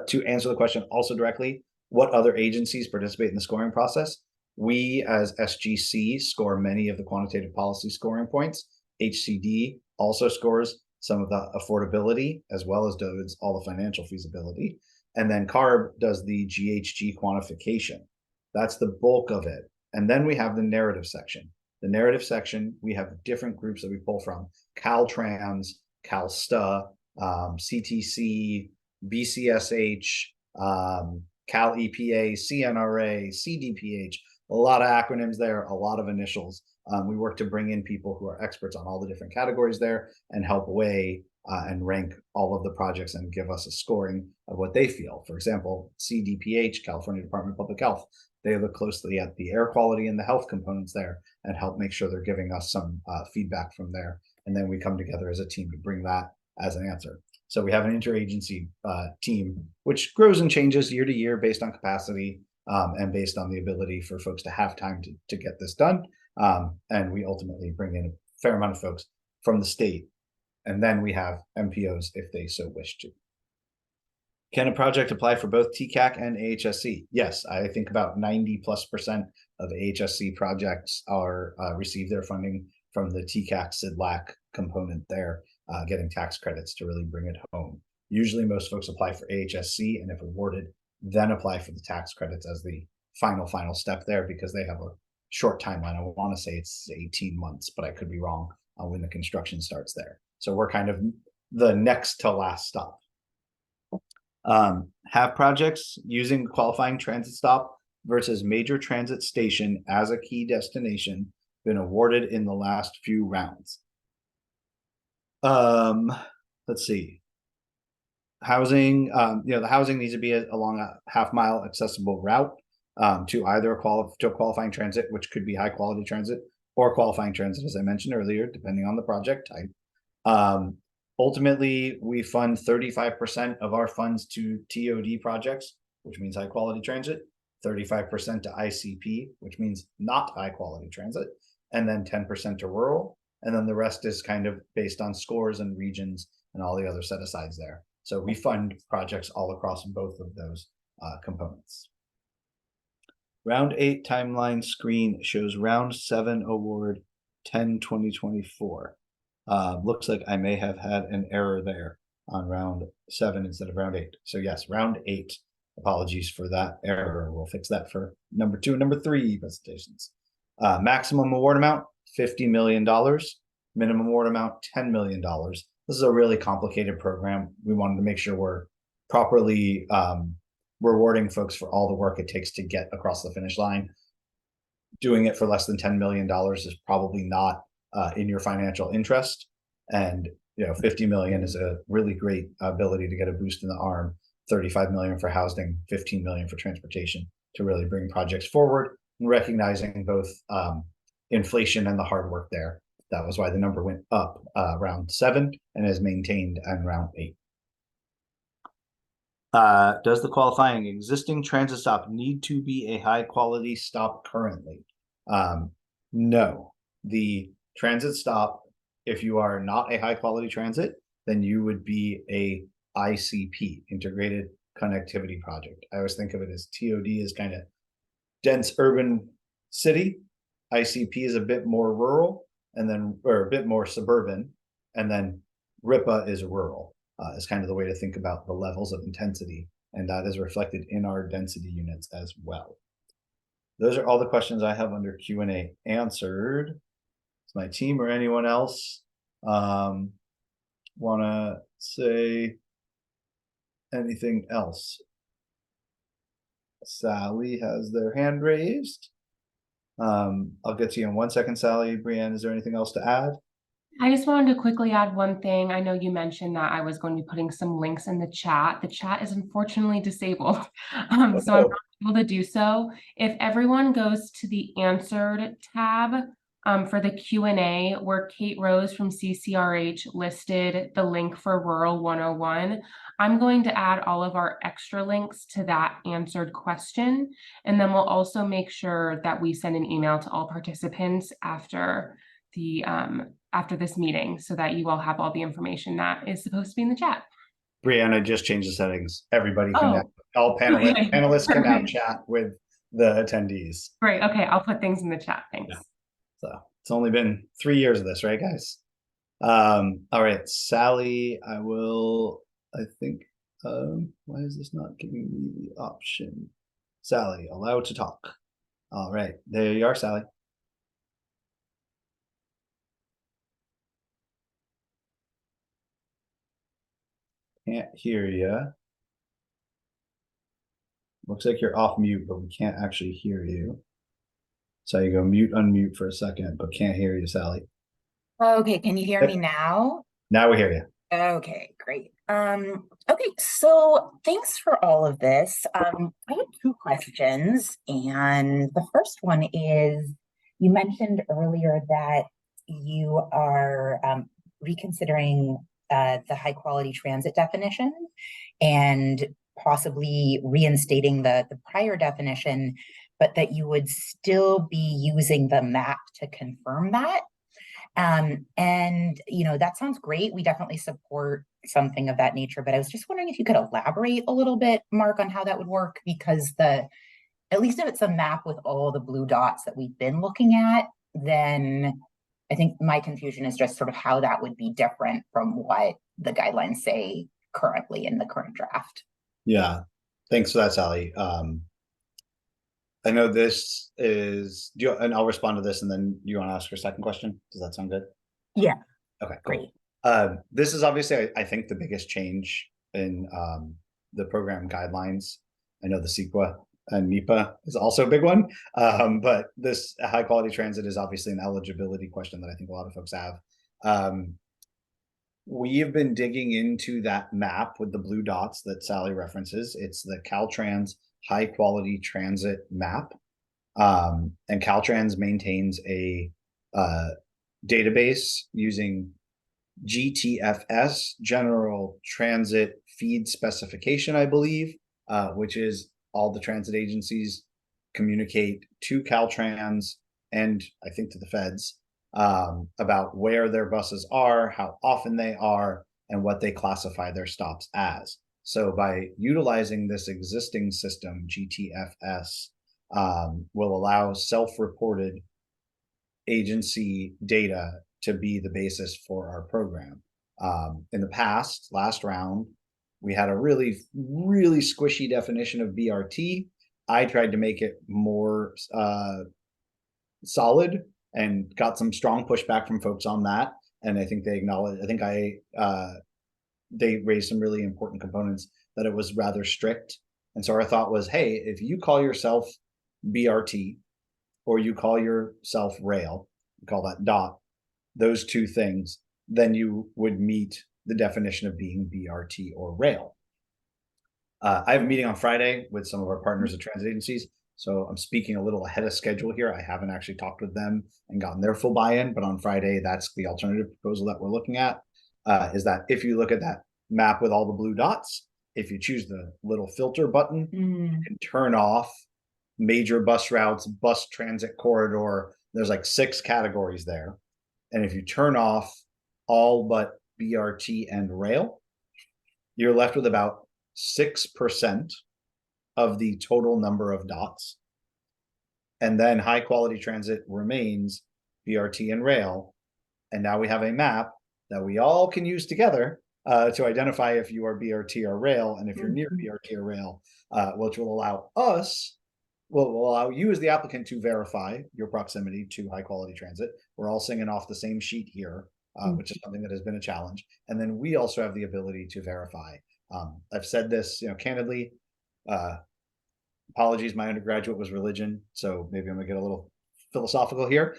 To answer the question also directly, what other agencies participate in the scoring process? We as SGC score many of the quantitative policy scoring points. HCD also scores some of the affordability as well as does all the financial feasibility. And then CARB does the GHG quantification. That's the bulk of it. And then we have the narrative section. The narrative section, we have different groups that we pull from: Caltrans, CalSTA, CTC, BCSH, Cal EPA, CNRA, CDPH, a lot of acronyms there, a lot of initials. We work to bring in people who are experts on all the different categories there and help weigh and rank all of the projects and give us a scoring of what they feel. For example, CDPH, California Department of Public Health, they look closely at the air quality and the health components there and help make sure they're giving us some feedback from there. And then we come together as a team to bring that as an answer. So we have an interagency team, which grows and changes year to year based on capacity and based on the ability for folks to have time to get this done. And we ultimately bring in a fair amount of folks from the state. And then we have MPOs if they so wish to. Can a project apply for both TCAC and AHSC? Yes, I think about 90+% of AHSC projects are receive their funding from the TCAC SIDLAC component there, getting tax credits to really bring it home. Usually most folks apply for AHSC, and if awarded, then apply for the tax credits as the final step there, because they have a short timeline. I want to say it's 18 months, but I could be wrong on when the construction starts there. So we're kind of the next to last stop. Have projects using qualifying transit stop versus major transit station as a key destination been awarded in the last few rounds? Let's see. Housing, the housing needs to be along a half-mile accessible route to either a qualifying transit, which could be high quality transit, or qualifying transit, as I mentioned earlier, depending on the project type. Ultimately, we fund 35% of our funds to TOD projects, which means high quality transit, 35% to ICP, which means not high quality transit, and then 10% to rural. And then the rest is kind of based on scores and regions and all the other set asides there. So we fund projects all across both of those components. Round 8 timeline screen shows round 7 award 10/2024. Looks like I may have had an error there on round 7 instead of round 8. So yes, round 8. Apologies for that error. We'll fix that for number 2 and number 3 presentations. Maximum award amount, $50 million. Minimum award amount, $10 million. This is a really complicated program. We wanted to make sure we're properly rewarding folks for all the work it takes to get across the finish line. Doing it for less than $10 million is probably not in your financial interest. And 50 million is a really great ability to get a boost in the arm. 35 million for housing, 15 million for transportation to really bring projects forward, and recognizing both inflation and the hard work there. That was why the number went up round 7 and is maintained in round 8. Does the qualifying existing transit stop need to be a high quality stop currently? No. The transit stop, if you are not a high quality transit, then you would be a ICP, integrated connectivity project. I always think of it as TOD as kind of dense urban city. ICP is a bit more rural, and then or a bit more suburban, and then RIPA is rural. Is kind of the way to think about the levels of intensity, and that is reflected in our density units as well. Those are all the questions I have under Q&A answered. Does my team or anyone else want to say anything else? Sally has their hand raised. I'll get to you in 1 second, Sally. Brianne, is there anything else to add? I just wanted to quickly add one thing. I know you mentioned that I was going to be putting some links in the chat. The chat is unfortunately disabled, so I'm not able to do so. If everyone goes to the answered tab for the Q&A, where Kate Rose from CCRH listed the link for Rural 101, I'm going to add all of our extra links to that answered question. And then we'll also make sure that we send an email to all participants after the after this meeting, so that you all have all the information that is supposed to be in the chat. Brianne, I just changed the settings. Everybody can now, all panelists can now chat with the attendees. Great. Okay, I'll put things in the chat. Thanks. Yeah. So it's only been 3 years of this, right, guys? All right, Sally, I think, why is this not giving me the option? Sally, allow to talk. All right, there you are, Sally. Can't hear you. Looks like you're off mute, but we can't actually hear you. So you go mute, unmute for a second, but can't hear you, Sally. Okay, can you hear me now? Now we hear you. Okay, great. Okay, so thanks for all of this. I have two questions, and the first one is, you mentioned earlier that you are reconsidering the high quality transit definition and possibly reinstating the prior definition, but that you would still be using the map to confirm that. And that sounds great. We definitely support something of that nature, but I was just wondering if you could elaborate a little bit, Mark, on how that would work, because at least if it's a map with all the blue dots that we've been looking at, then I think my confusion is just sort of how that would be different from what the guidelines say currently in the current draft. Yeah, thanks for that, Sally. I know this is, and I'll respond to this, and then you want to ask your second question? Does that sound good? Yeah. Okay, Great. cool. This is obviously, I think, the biggest change in the program guidelines. I know the CEQA and NEPA is also a big one, but this high quality transit is obviously an eligibility question that I think a lot of folks have. We have been digging into that map with the blue dots that Sally references. It's the Caltrans high quality transit map. And Caltrans maintains a database using GTFS, General Transit Feed Specification, I believe, which is all the transit agencies communicate to Caltrans and I think to the feds about where their buses are, how often they are, and what they classify their stops as. So by utilizing this existing system, GTFS will allow self-reported agency data to be the basis for our program. In the past, last round, we had a really, really squishy definition of BRT. I tried to make it more solid and got some strong pushback from folks on that. And I think they acknowledge, they raised some really important components that it was rather strict. And so our thought was, hey, if you call yourself BRT or you call yourself rail, you call that DOT, those two things, then you would meet the definition of being BRT or rail. I have a meeting on Friday with some of our partners at transit agencies. So I'm speaking a little ahead of schedule here. I haven't actually talked with them and gotten their full buy-in, but on Friday, that's the alternative proposal that we're looking at, is that if you look at that map with all the blue dots, if you choose the little filter button, you can turn off major bus routes, bus transit corridor. There's like 6 categories there. And if you turn off all but BRT and rail, you're left with about 6% of the total number of dots. And then high quality transit remains BRT and rail. And now we have a map that we all can use together to identify if you are BRT or rail, and if you're near BRT or rail, which will allow us, will allow you as the applicant to verify your proximity to high quality transit. We're all singing off the same sheet here, which is something that has been a challenge. And then we also have the ability to verify. I've said this, candidly, apologies, my undergraduate was religion, so maybe I'm gonna get a little philosophical here,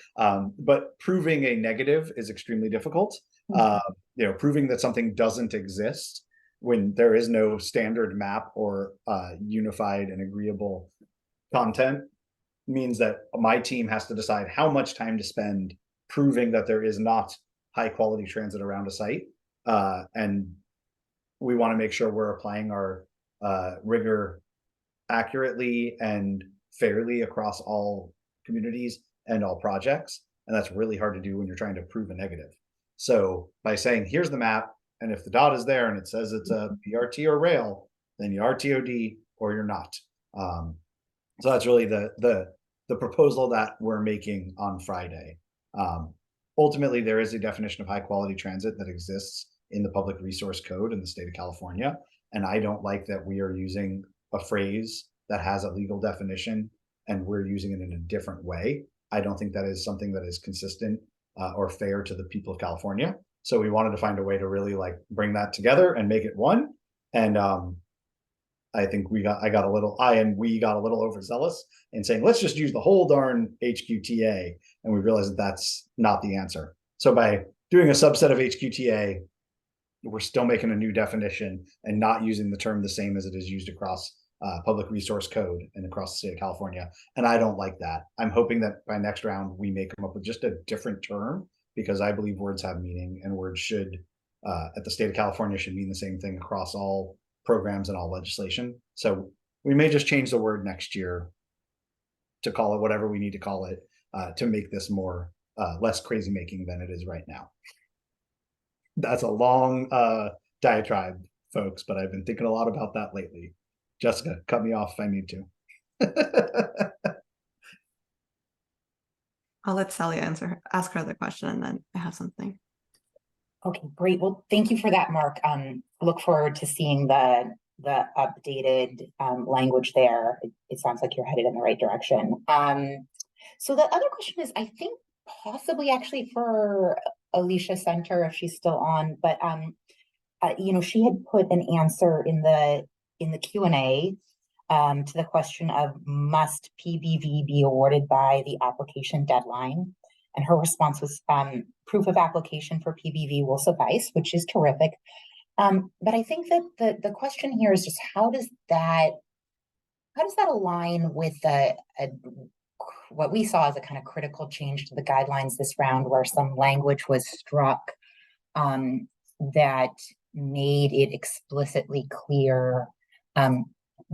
but proving a negative is extremely difficult. Proving that something doesn't exist when there is no standard map or unified and agreeable content means that my team has to decide how much time to spend proving that there is not high quality transit around a site. And we want to make sure we're applying our rigor accurately and fairly across all communities and all projects. And that's really hard to do when you're trying to prove a negative. So by saying, here's the map, and if the dot is there and it says it's a BRT or rail, then you are TOD or you're not. So that's really the proposal that we're making on Friday. Ultimately, there is a definition of high quality transit that exists in the Public Resource Code in the state of California. And I don't like that we are using a phrase that has a legal definition and we're using it in a different way. I don't think that is something that is consistent or fair to the people of California. So we wanted to find a way to really bring that together and make it one. And I think we got a little overzealous in saying, let's just use the whole darn HQTA. And we realized that that's not the answer. So by doing a subset of HQTA, we're still making a new definition and not using the term the same as it is used across public resource code and across the state of California. And I don't like that. I'm hoping that by next round, we may come up with just a different term, because I believe words have meaning, and words should, at the state of California, should mean the same thing across all programs and all legislation. So we may just change the word next year to call it whatever we need to call it, to make this more less crazy making than it is right now. That's a long diatribe, folks, but I've been thinking a lot about that lately. Jessica, cut me off if I need to. I'll let Sally ask her other question, and then I have something. Okay, great. Well, thank you for that, Mark. Look forward to seeing the updated language there. It sounds like you're headed in the right direction. So the other question is, I think possibly actually for Alicia Center, if she's still on, but you know, she had put an answer in the Q&A to the question of, must PBV be awarded by the application deadline? And her response was, proof of application for PBV will suffice, which is terrific. But I think that the question here is just, how does that align with what we saw as a kind of critical change to the guidelines this round, where some language was struck that made it explicitly clear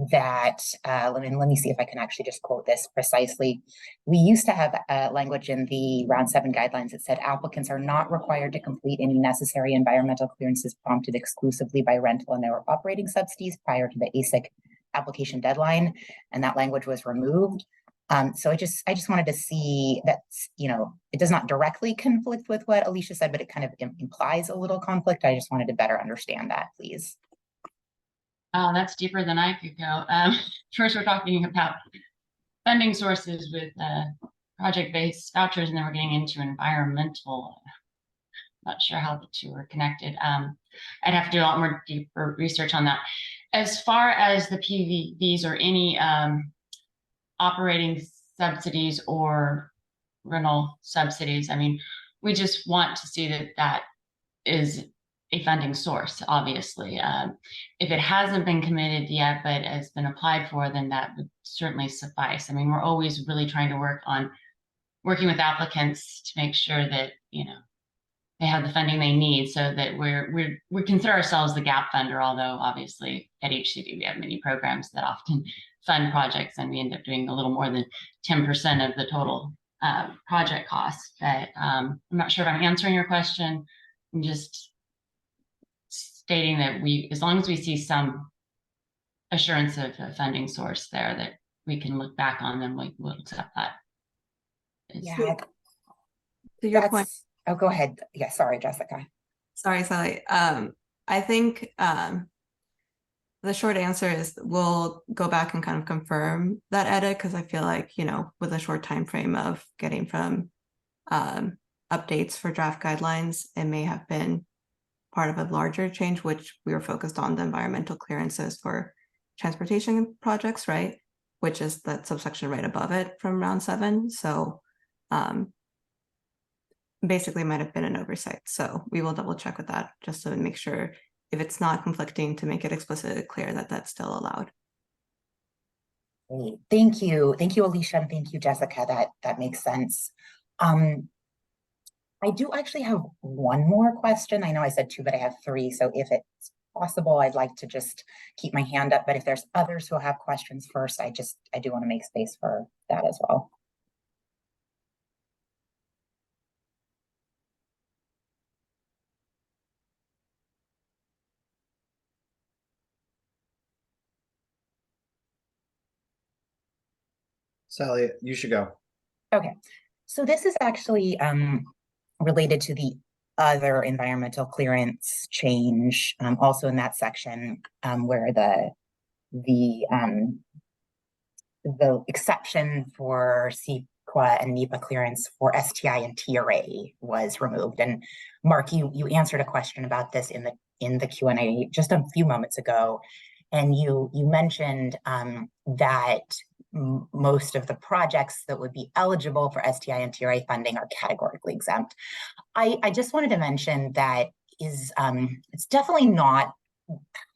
that, let me see if I can actually just quote this precisely. We used to have language in the round 7 guidelines that said applicants are not required to complete any necessary environmental clearances prompted exclusively by rental and or operating subsidies prior to the AHSC application deadline, and that language was removed. So I just wanted to see that, you know, it does not directly conflict with what Alicia said, but it kind of implies a little conflict. I just wanted to better understand that, please. Oh, that's deeper than I could go. First, we're talking about funding sources with project-based vouchers, and then we're getting into environmental. Not sure how the two are connected. I'd have to do a lot more deeper research on that. As far as the PVVs or any operating subsidies or rental subsidies, I mean, we just want to see that that is a funding source, obviously. If it hasn't been committed yet, but has been applied for, then that would certainly suffice. I mean, we're always really trying to working with applicants to make sure that, you know, they have the funding they need, so that we consider ourselves the gap funder, although obviously at HCD we have many programs that often fund projects, and we end up doing a little more than 10% of the total project cost. But I'm not sure if I'm answering your question. I'm just stating that as long as we see some assurance of a funding source there that we can look back on, then we'll accept that. Yeah. To your point. Oh, go ahead. Yeah, sorry, Jessica. Sorry, Sally. I think the short answer is we'll go back and kind of confirm that edit, because I feel like, you know, with a short time frame of getting from updates for draft guidelines, it may have been part of a larger change, which we were focused on the environmental clearances for transportation projects, right? Which is that subsection right above it from round 7. So basically might have been an oversight. So we will double check with that just to make sure, if it's not conflicting, to make it explicitly clear that that's still allowed. Great. Thank you, Alicia, and thank you, Jessica. That makes sense. I do actually have one more question. I know I said 2, but I have 3. So if it's possible, I'd like to just keep my hand up. But if there's others who have questions first, I do want to make space for that as well. Sally, you should go. Okay, so this is actually related to the other environmental clearance change, also in that section where the exception for CEQA and NEPA clearance for STI and TRA was removed. And Mark, you answered a question about this in the Q&A just a few moments ago. And you mentioned that most of the projects that would be eligible for STI and TRA funding are categorically exempt. I just wanted to mention that it's definitely not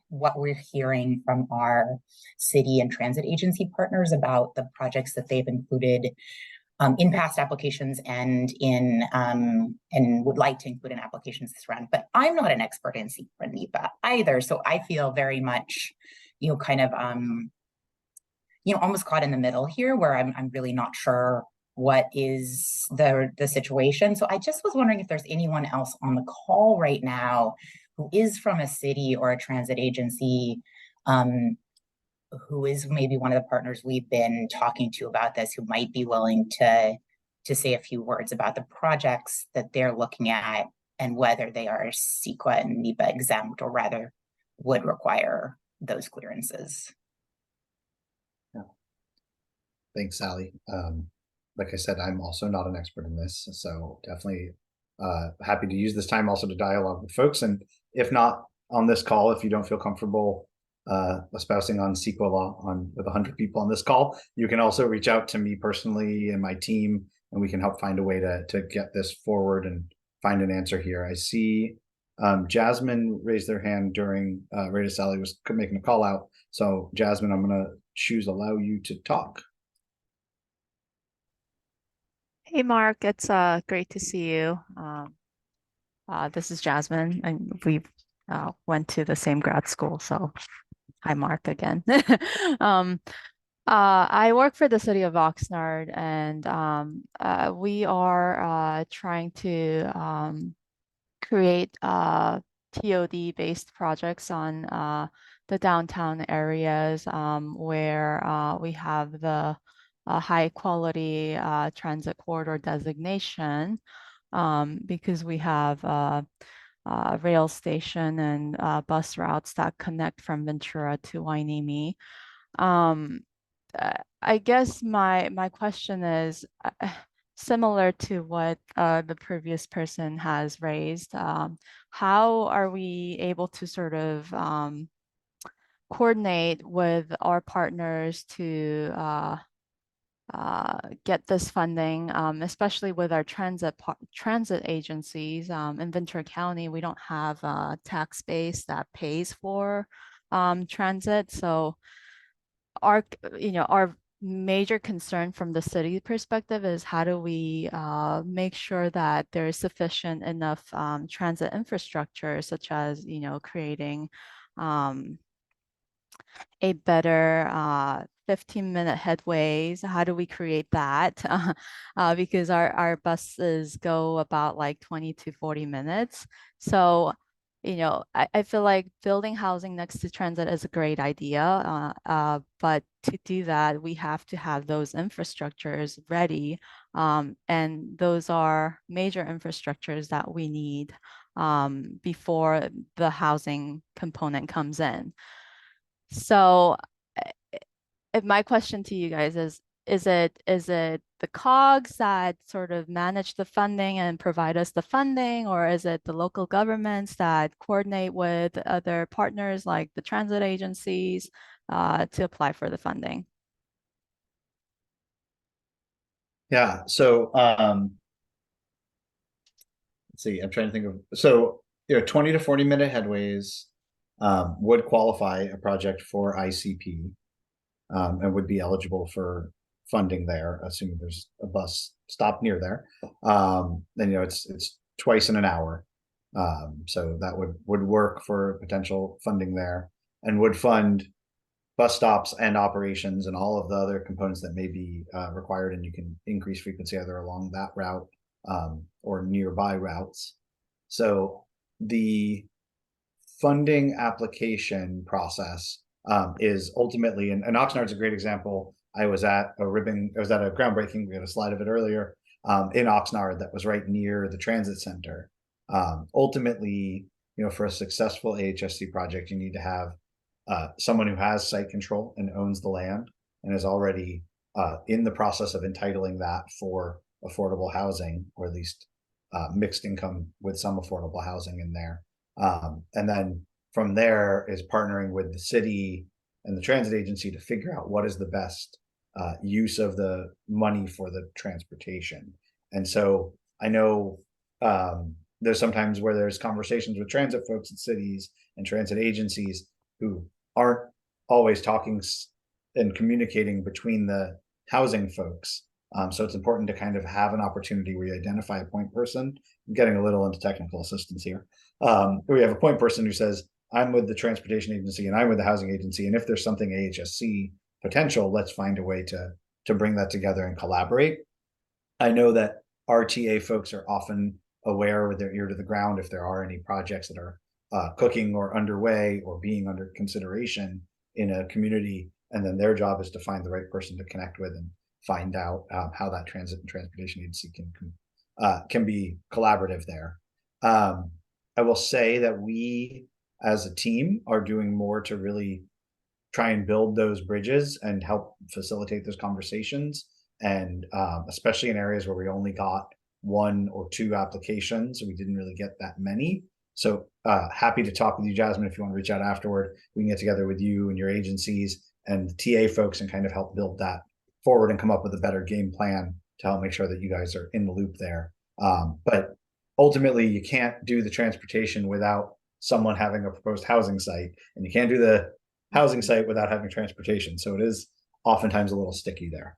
what we're hearing from our city and transit agency partners about the projects that they've included in past applications and would like to include in applications this round. But I'm not an expert in SEQA and NEPA either, so I feel very much, kind of, almost caught in the middle here, where I'm really not sure what is the situation. So I just was wondering if there's anyone else on the call right now who is from a city or a transit agency, who is maybe one of the partners we've been talking to about this, who might be willing to say a few words about the projects that they're looking at and whether they are CEQA and NEPA exempt, or rather would require those clearances. Yeah. Thanks, Sally. Like I said, I'm also not an expert in this, so definitely happy to use this time also to dialogue with folks. And if not on this call, if you don't feel comfortable espousing on CEQA law with 100 people on this call, you can also reach out to me personally and my team, and we can help find a way to get this forward and find an answer here. I see Jasmine raised their hand during right as Sally was making a call out. So Jasmine, I'm going to allow you to talk. Hey Mark, it's great to see you. This is Jasmine, and we went to the same grad school, so hi Mark again. I work for the city of Oxnard, and we are trying to create TOD-based projects on the downtown areas where we have the high quality transit corridor designation, because we have rail station and bus routes that connect from Ventura to Wainimi. I guess my question is similar to what the previous person has raised. How are we able to sort of coordinate with our partners to get this funding, especially with our transit agencies. In Ventura County, we don't have a tax base that pays for transit. So our major concern from the city perspective is how do we make sure that there is sufficient enough transit infrastructure, such as, creating a better 15-minute headways. How do we create that? Because our buses go about like 20 to 40 minutes. So, I feel like building housing next to transit is a great idea. But to do that, we have to have those infrastructures ready. And those are major infrastructures that we need before the housing component comes in. So my question to you guys is it the COGS that sort of manage the funding and provide us the funding, or is it the local governments that coordinate with other partners like the transit agencies to apply for the funding? Yeah, so let's see, I'm trying to think of, so 20 to 40 minute headways would qualify a project for ICP, and would be eligible for funding there, assuming there's a bus stop near there. Then it's twice in an hour, so that would work for potential funding there, and would fund bus stops and operations and all of the other components that may be required, and you can increase frequency either along that route or nearby routes. So the funding application process is ultimately, and Oxnard's a great example. I was at a groundbreaking, we had a slide of it earlier, in Oxnard that was right near the transit center. Ultimately, for a successful AHSC project, you need to have someone who has site control and owns the land and is already in the process of entitling that for affordable housing, or at least mixed income with some affordable housing in there. And then from there is partnering with the city and the transit agency to figure out what is the best use of the money for the transportation. And so I know there's sometimes where there's conversations with transit folks at cities and transit agencies who aren't always talking and communicating between the housing folks. So it's important to kind of have an opportunity where you identify a point person. I'm getting a little into technical assistance here. We have a point person who says, I'm with the transportation agency and I'm with the housing agency. And if there's something AHSC potential, let's find a way to bring that together and collaborate. I know that RTA folks are often aware with their ear to the ground if there are any projects that are cooking or underway or being under consideration in a community. And then their job is to find the right person to connect with and find out how that transit and transportation agency can be collaborative there. I will say that we as a team are doing more to really try and build those bridges and help facilitate those conversations. And especially in areas where we only got 1 or 2 applications, we didn't really get that many. So happy to talk with you, Jasmine, if you want to reach out afterward. We can get together with you and your agencies and the TA folks and kind of help build that forward and come up with a better game plan to help make sure that you guys are in the loop there. But ultimately, you can't do the transportation without someone having a proposed housing site, and you can't do the housing site without having transportation. So it is oftentimes a little sticky there.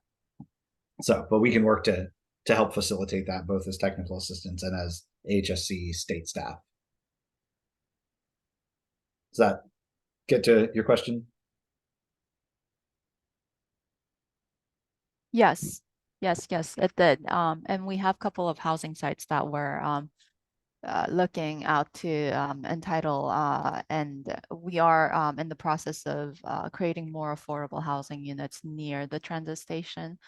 So, but we can work to help facilitate that both as technical assistants and as AHSC state staff. Does that get to your question? Yes, it did. And we have a couple of housing sites that we're looking out to entitle, and we are in the process of creating more affordable housing units near the transit station.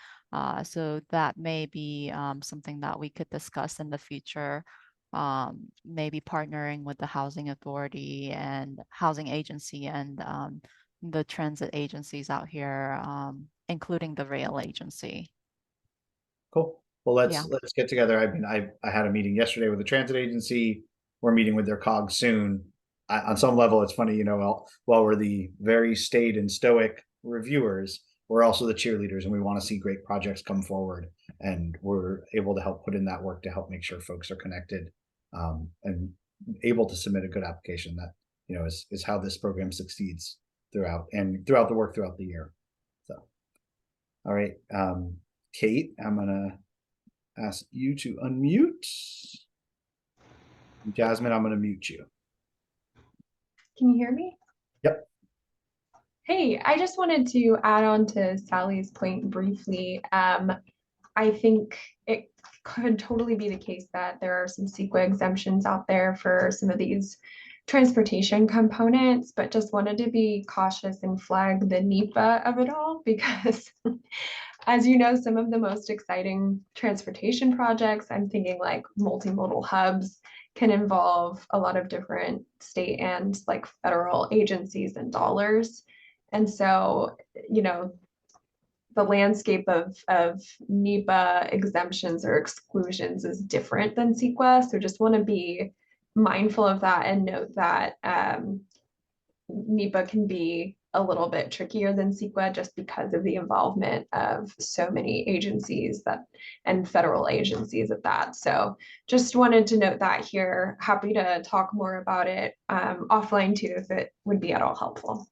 So that may be something that we could discuss in the future. Maybe partnering with the housing authority and housing agency and the transit agencies out here, including the rail agency. Cool. Well, Yeah. let's get together. I had a meeting yesterday with the transit agency. We're meeting with their COG soon. On some level, it's funny, while we're the very staid and stoic reviewers, we're also the cheerleaders, and we want to see great projects come forward. And we're able to help put in that work to help make sure folks are connected and able to submit a good application. That is how this program succeeds throughout the work throughout the year. So, all right. Kate, I'm gonna ask you to unmute. Jasmine, I'm gonna mute you. Can you hear me? Yep. Hey, I just wanted to add on to Sally's point briefly. I think it could totally be the case that there are some CEQA exemptions out there for some of these transportation components, but just wanted to be cautious and flag the NEPA of it all because as you know, some of the most exciting transportation projects, I'm thinking like multimodal hubs, can involve a lot of different state and like federal agencies and dollars. And so, the landscape of NEPA exemptions or exclusions is different than CEQA. So just want to be mindful of that and note that NEPA can be a little bit trickier than CEQA just because of the involvement of so many agencies and federal agencies at that. So just wanted to note that here. Happy to talk more about it offline too, if it would be at all helpful.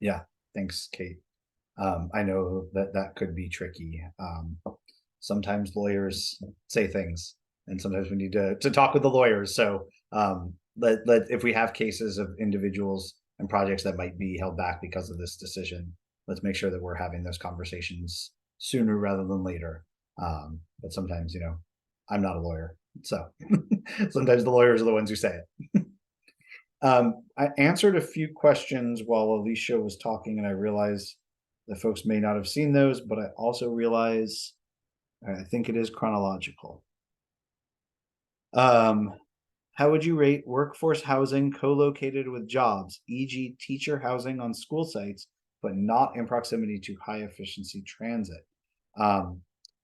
Yeah, thanks, Kate. I know that could be tricky. Sometimes lawyers say things, and sometimes we need to talk with the lawyers. So if we have cases of individuals and projects that might be held back because of this decision, let's make sure that we're having those conversations sooner rather than later. But sometimes, I'm not a lawyer, so sometimes the lawyers are the ones who say it. I answered a few questions while Alicia was talking, and I realized that folks may not have seen those, but I also realize I think it is chronological. How would you rate workforce housing co-located with jobs, e.g. teacher housing on school sites, but not in proximity to high efficiency transit?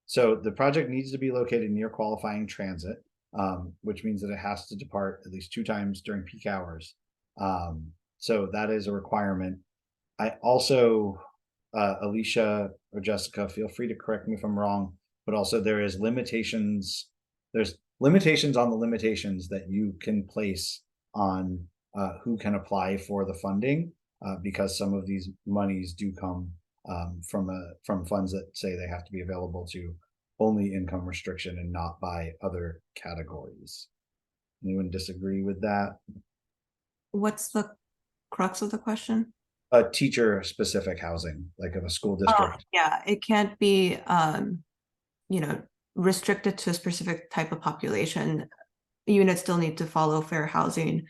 So the project needs to be located near qualifying transit, which means that it has to depart at least 2 times during peak hours. So that is a requirement. I also, Alicia or Jessica, feel free to correct me if I'm wrong, but also there's limitations on the limitations that you can place on who can apply for the funding, because some of these monies do come from funds that say they have to be available to only income restriction and not by other categories. Anyone disagree with that? What's the crux of the question? A teacher specific housing, like of a school district. Yeah, it can't be, restricted to a specific type of population. Units still need to follow fair housing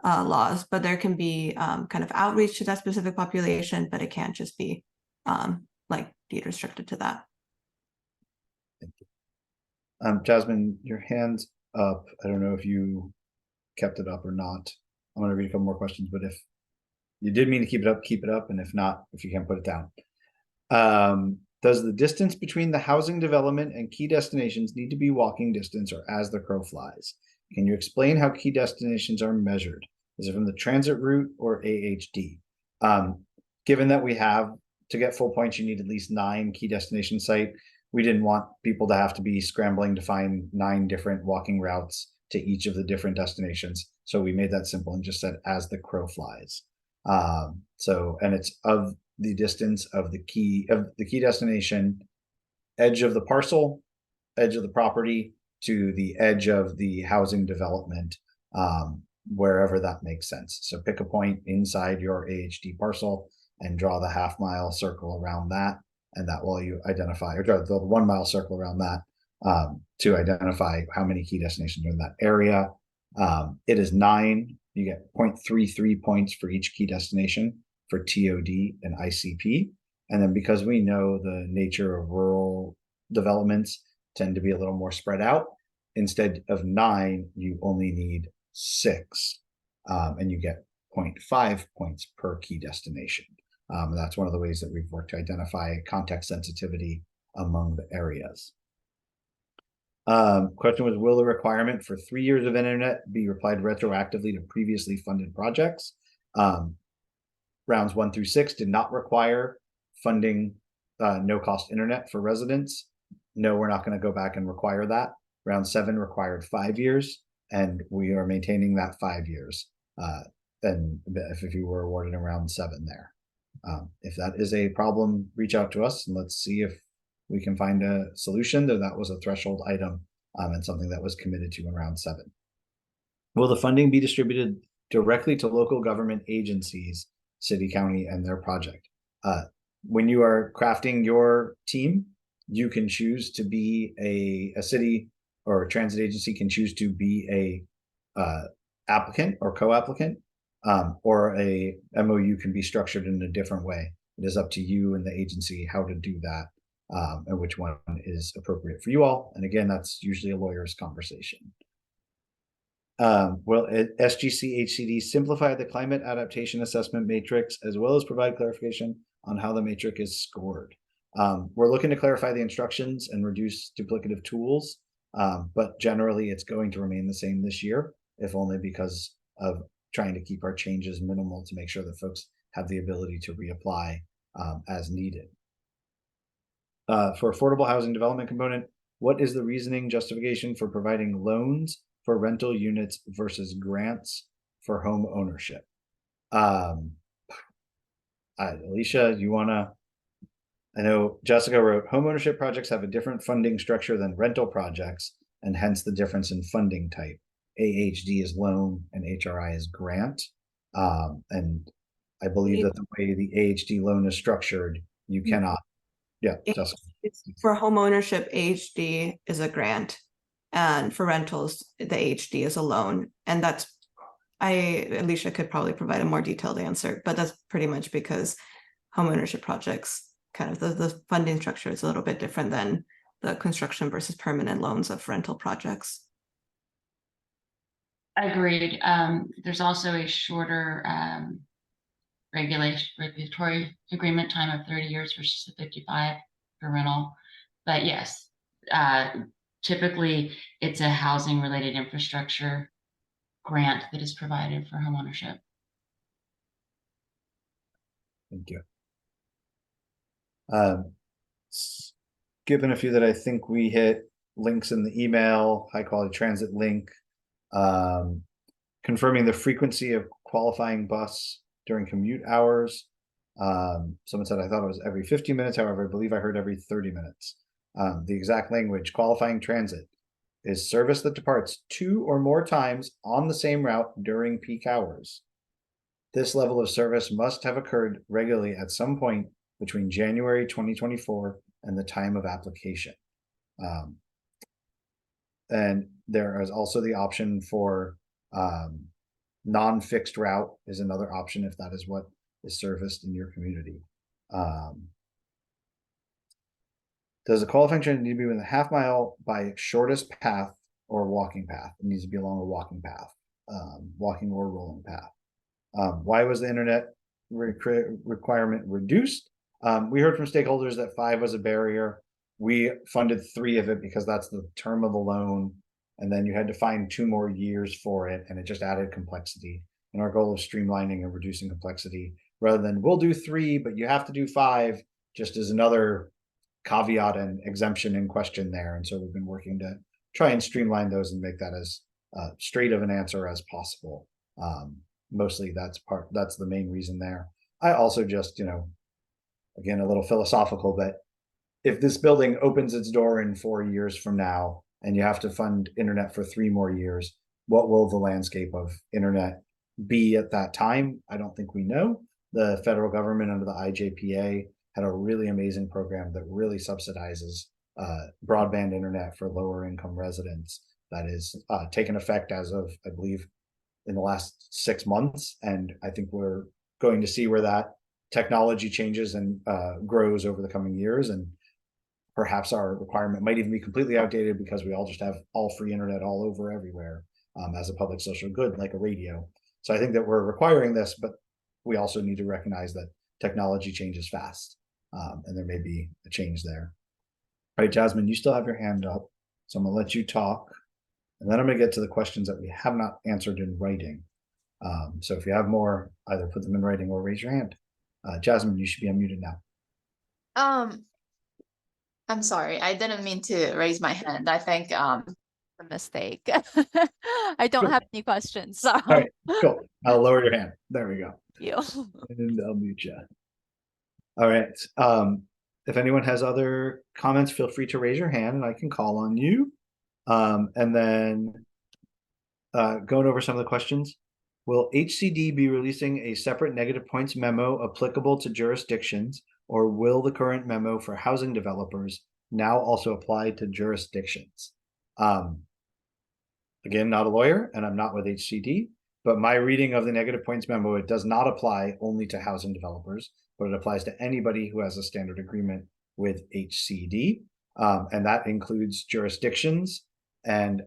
laws, but there can be kind of outreach to that specific population, but it can't just be like deed restricted to that. Jasmine, your hand's up. I don't know if you kept it up or not. I'm going to read a couple more questions, but if you did mean to keep it up. And if not, if you can't, put it down. Does the distance between the housing development and key destinations need to be walking distance or as the crow flies? Can you explain how key destinations are measured? Is it from the transit route or AHD? Given that we have, to get full points, you need at least 9 key destination site. We didn't want people to have to be scrambling to find 9 different walking routes to each of the different destinations. So we made that simple and just said as the crow flies. And it's of the distance of the key destination, edge of the parcel, edge of the property to the edge of the housing development, wherever that makes sense. So pick a point inside your AHD parcel and draw the half-mile circle around that, and that will you identify, or draw the 1 mile circle around that to identify how many key destinations are in that area. It is 9. You get 0.33 points for each key destination for TOD and ICP. And then because we know the nature of rural developments tend to be a little more spread out, instead of 9, you only need 6. And you get 0.5 points per key destination. That's one of the ways that we've worked to identify context sensitivity among the areas. Question was, will the requirement for 3 years of internet be applied retroactively to previously funded projects? Rounds 1 through 6 did not require funding no cost internet for residents. No, we're not going to go back and require that. Round 7 required 5 years, and we are maintaining that 5 years. And if you were awarded in round 7 there. If that is a problem, reach out to us and let's see if we can find a solution, though that was a threshold item and something that was committed to in round 7. Will the funding be distributed directly to local government agencies, city, county, and their project? When you are crafting your team, you can choose to be a city or a transit agency can choose to be a applicant or co-applicant, or a MOU can be structured in a different way. It is up to you and the agency how to do that. And which one is appropriate for you all. And again, that's usually a lawyer's conversation. Will SGC HCD simplify the climate adaptation assessment matrix as well as provide clarification on how the matrix is scored? We're looking to clarify the instructions and reduce duplicative tools, but generally it's going to remain the same this year, if only because of trying to keep our changes minimal to make sure that folks have the ability to reapply as needed. For affordable housing development component, what is the reasoning justification for providing loans for rental units versus grants for home ownership? Alicia, you wanna? I know Jessica wrote, home ownership projects have a different funding structure than rental projects, and hence the difference in funding type. AHD is loan and HRI is grant. And I believe that the way the AHD loan is structured, you cannot. Yeah, for home ownership, AHD is a grant, and for rentals, the AHD is a loan. And that's, Alicia could probably provide a more detailed answer, but that's pretty much because home ownership projects, kind of the funding structure is a little bit different than the construction versus permanent loans of rental projects. Agreed. There's also a shorter regulatory agreement time of 30 years versus the 55 for rental. But yes, typically it's a housing related infrastructure grant that is provided for homeownership. Thank you. Given a few that I think we hit, links in the email, high quality transit link, confirming the frequency of qualifying bus during commute hours. Someone said, I thought it was every 50 minutes. However, I believe I heard every 30 minutes. The exact language, qualifying transit, is service that departs 2 or more times on the same route during peak hours. This level of service must have occurred regularly at some point between January 2024 and the time of application. And there is also the option for non-fixed route is another option if that is what is serviced in your community. Does the qualifying transit need to be within a half mile by shortest path or walking path? It needs to be along a walking path, walking or rolling path. Why was the internet requirement reduced? We heard from stakeholders that 5 was a barrier. We funded 3 of it because that's the term of the loan. And then you had to find 2 more years for it. And it just added complexity. And our goal of streamlining and reducing complexity rather than we'll do 3, but you have to do 5, just as another caveat and exemption in question there. And so we've been working to try and streamline those and make that as straight of an answer as possible. Mostly that's the main reason there. I also just, again, a little philosophical, but if this building opens its door in 4 years from now and you have to fund internet for 3 more years, what will the landscape of internet be at that time? I don't think we know. The federal government under the IJPA had a really amazing program that really subsidizes broadband internet for lower income residents that is taken effect as of, I believe, in the last 6 months. And I think we're going to see where that technology changes and grows over the coming years. And perhaps our requirement might even be completely outdated because we all just have all free internet all over everywhere as a public social good, like a radio. So I think that we're requiring this, but we also need to recognize that technology changes fast. And there may be a change there. All right, Jasmine, you still have your hand up. So I'm gonna let you talk. And then I'm gonna get to the questions that we have not answered in writing. So if you have more, either put them in writing or raise your hand. Jasmine, you should be unmuted now. I'm sorry, I didn't mean to raise my hand. I think a mistake. I don't have any questions. So. All right, cool. I'll lower your hand. There we go. Thank you. And I'll mute you. All right. If anyone has other comments, feel free to raise your hand and I can call on you. And then going over some of the questions. Will HCD be releasing a separate negative points memo applicable to jurisdictions, or will the current memo for housing developers now also apply to jurisdictions? Again, not a lawyer, and I'm not with HCD, but my reading of the negative points memo, it does not apply only to housing developers, but it applies to anybody who has a standard agreement with HCD, and that includes jurisdictions. And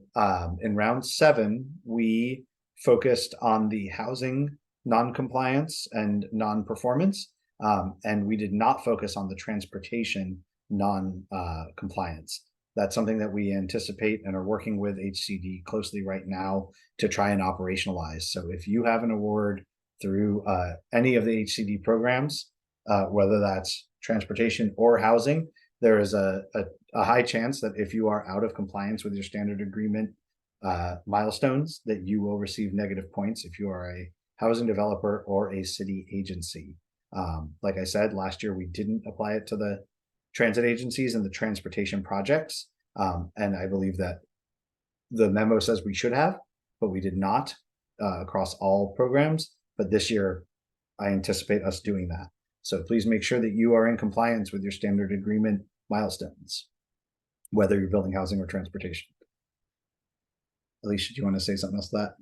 in round 7, we focused on the housing non-compliance and non-performance, and we did not focus on the transportation non-compliance. That's something that we anticipate and are working with HCD closely right now to try and operationalize. So if you have an award through any of the HCD programs, whether that's transportation or housing, there is a high chance that if you are out of compliance with your standard agreement milestones, that you will receive negative points if you are a housing developer or a city agency. Like I said, last year we didn't apply it to the transit agencies and the transportation projects. And I believe that the memo says we should have, but we did not across all programs. But this year, I anticipate us doing that. So please make sure that you are in compliance with your standard agreement milestones, whether you're building housing or transportation. Alicia, do you want to say something else to that?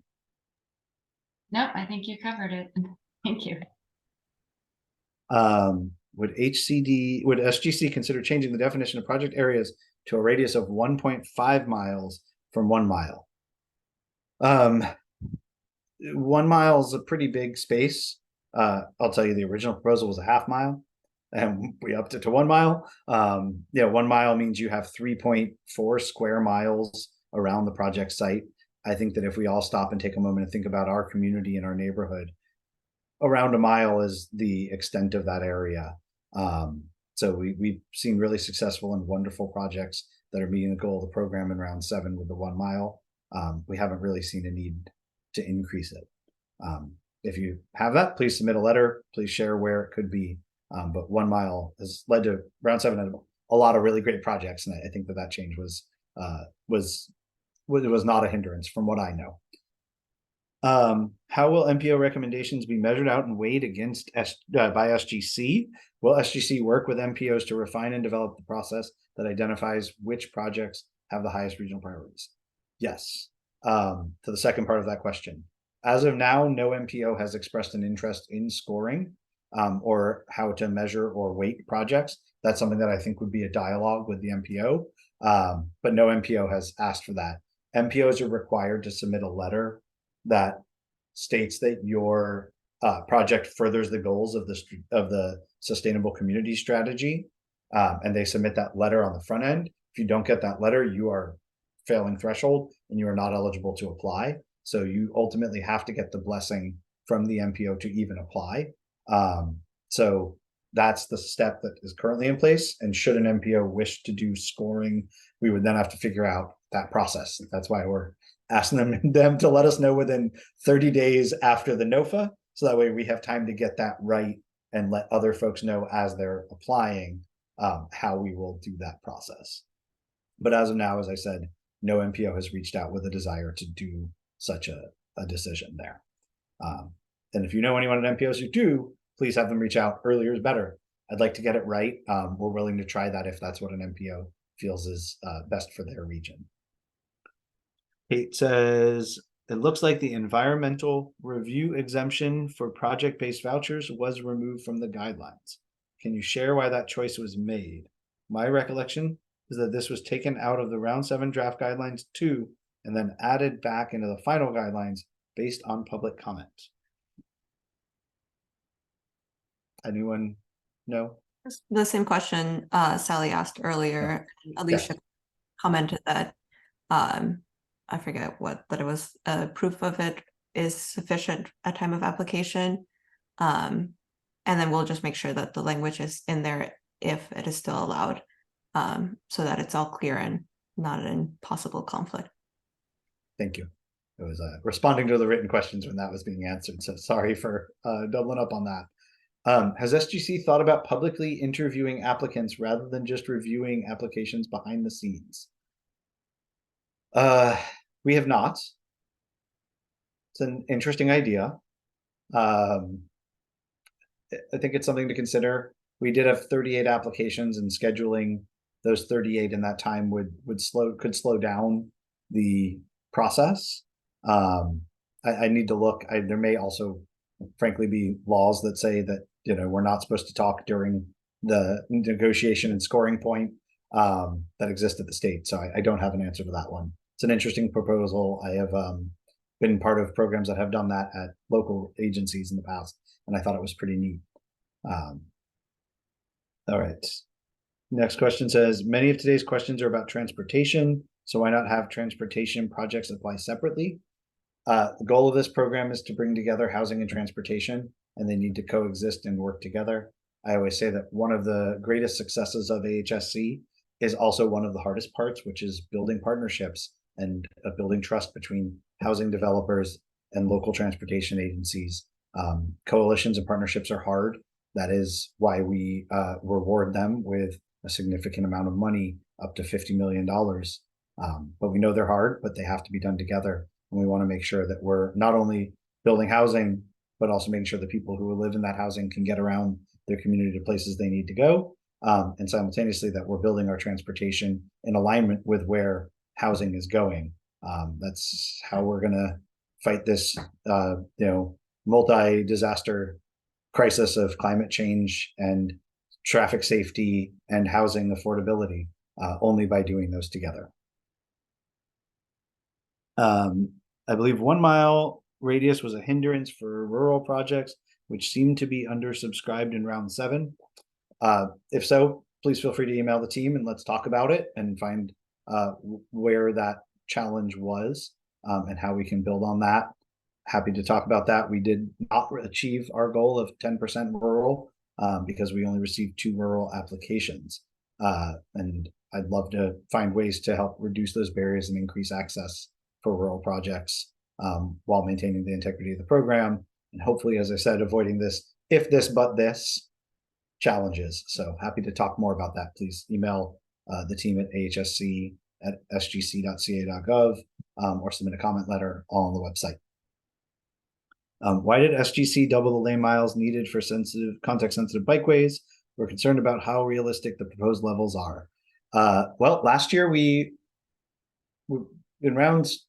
Nope, I think you covered it. Thank you. Would SGC consider changing the definition of project areas to a radius of 1.5 miles from 1 mile? 1 mile is a pretty big space. I'll tell you, the original proposal was a half mile, and we upped it to 1 mile. 1 mile means you have 3.4 square miles around the project site. I think that if we all stop and take a moment and think about our community and our neighborhood, around a mile is the extent of that area. So we've seen really successful and wonderful projects that are meeting the goal of the program in round 7 with the 1 mile. We haven't really seen a need to increase it. If you have that, please submit a letter. Please share where it could be. But 1 mile has led to round 7 and a lot of really great projects, and I think that change was not a hindrance from what I know. How will MPO recommendations be measured out and weighed against by SGC? Will SGC work with MPOs to refine and develop the process that identifies which projects have the highest regional priorities? Yes. To the second part of that question, as of now, no MPO has expressed an interest in scoring or how to measure or weight projects. That's something that I think would be a dialogue with the MPO, but no MPO has asked for that. MPOs are required to submit a letter that states that your project furthers the goals of the sustainable community strategy, and they submit that letter on the front end. If you don't get that letter, you are failing threshold and you are not eligible to apply. So you ultimately have to get the blessing from the MPO to even apply. So that's the step that is currently in place. And should an MPO wish to do scoring, we would then have to figure out that process. That's why we're asking them to let us know within 30 days after the NOFA. So that way we have time to get that right and let other folks know as they're applying how we will do that process. But as of now, as I said, no MPO has reached out with a desire to do such a decision there. And if you know anyone at MPOs who do, please have them reach out. Earlier is better. I'd like to get it right. We're willing to try that if that's what an MPO feels is best for their region. Kate says, it looks like the environmental review exemption for project-based vouchers was removed from the guidelines. Can you share why that choice was made? My recollection is that this was taken out of the round 7 draft guidelines too, and then added back into the final guidelines based on public comment. Anyone know? The same question Sally asked earlier. Alicia commented that I forget that it was proof of it is sufficient at time of application. And then we'll just make sure that the language is in there if it is still allowed, so that it's all clear and not in possible conflict. Thank you. It was responding to the written questions when that was being answered. So sorry for doubling up on that. Has SGC thought about publicly interviewing applicants rather than just reviewing applications behind the scenes? We have not. It's an interesting idea. I think it's something to consider. We did have 38 applications, and scheduling those 38 in that time could slow down the process. I need to look. There may also, frankly, be laws that say that we're not supposed to talk during the negotiation and scoring point that exist at the state. So I don't have an answer to that one. It's an interesting proposal. I have been part of programs that have done that at local agencies in the past, and I thought it was pretty neat. All right. Next question says, many of today's questions are about transportation, so why not have transportation projects apply separately? The goal of this program is to bring together housing and transportation, and they need to coexist and work together. I always say that one of the greatest successes of AHSC is also one of the hardest parts, which is building partnerships and building trust between housing developers and local transportation agencies. Coalitions and partnerships are hard. That is why we reward them with a significant amount of money, up to $50 million. But we know they're hard, but they have to be done together. And we want to make sure that we're not only building housing, but also making sure the people who live in that housing can get around their community to places they need to go. And simultaneously that we're building our transportation in alignment with where housing is going. That's how we're going to fight this, multi-disaster crisis of climate change and traffic safety and housing affordability, only by doing those together. I believe 1 mile radius was a hindrance for rural projects, which seemed to be undersubscribed in round 7. If so, please feel free to email the team and let's talk about it and find where that challenge was and how we can build on that. happy to talk about that. We did not achieve our goal of 10% rural because we only received 2 rural applications. And I'd love to find ways to help reduce those barriers and increase access for rural projects while maintaining the integrity of the program. And hopefully, as I said, avoiding this if this but this challenges. So happy to talk more about that. Please email the team at ahsc@sgc.ca.gov or submit a comment letter all on the website. Why did SGC double the lane miles needed for context-sensitive bikeways? We're concerned about how realistic the proposed levels are. Well, last year in rounds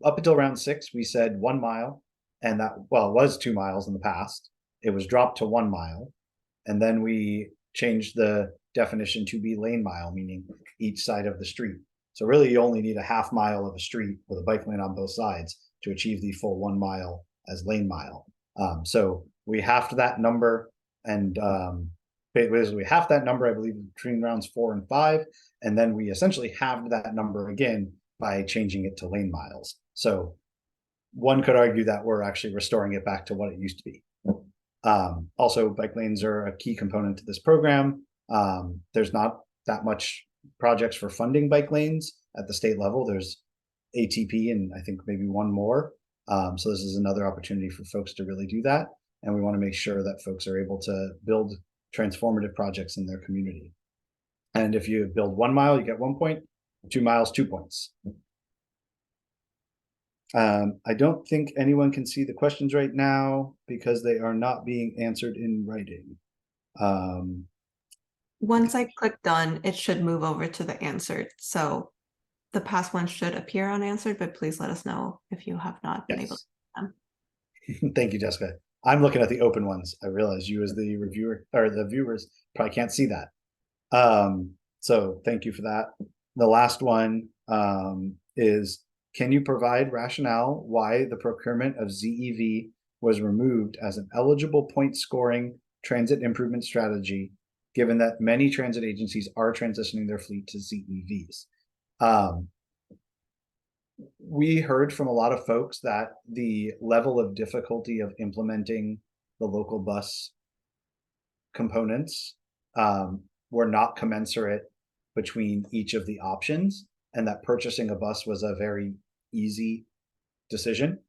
up until round 6, we said 1 mile, and that, well, it was 2 miles in the past. It was dropped to 1 mile, and then we changed the definition to be lane mile, meaning each side of the street. So really, you only need a half mile of a street with a bike lane on both sides to achieve the full 1 mile as lane mile. So we halved that number, and we halved that number, I believe, between rounds 4 and 5, and then we essentially halved that number again by changing it to lane miles. So one could argue that we're actually restoring it back to what it used to be. Also, bike lanes are a key component to this program. There's not that much projects for funding bike lanes at the state level. There's ATP and I think maybe one more. So this is another opportunity for folks to really do that. And we want to make sure that folks are able to build transformative projects in their community. And if you build 1 mile, you get 1 point, 2 miles, 2 points. I don't think anyone can see the questions right now because they are not being answered in writing. Once I click done, it should move over to the answered. So the past ones should appear unanswered, but please let us know if you have not been able to see them. Thank you, Jessica. I'm looking at the open ones. I realize you as the reviewer or the viewers probably can't see that. So thank you for that. The last one is, can you provide rationale why the procurement of ZEV was removed as an eligible point scoring transit improvement strategy, given that many transit agencies are transitioning their fleet to ZEVs? We heard from a lot of folks that the level of difficulty of implementing the local bus components were not commensurate between each of the options, and that purchasing a bus was a very easy decision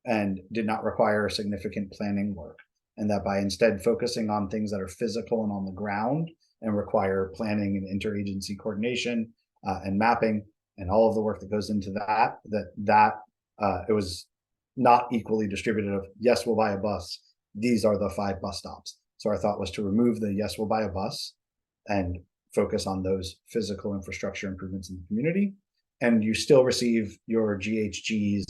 and did not require significant planning work, and that by instead focusing on things that are physical and on the ground and require planning and interagency coordination and mapping and all of the work that goes into that it was not equally distributed of, yes, we'll buy a bus, these are the 5 bus stops. So our thought was to remove the yes, we'll buy a bus and focus on those physical infrastructure improvements in the community. And you still receive your GHGs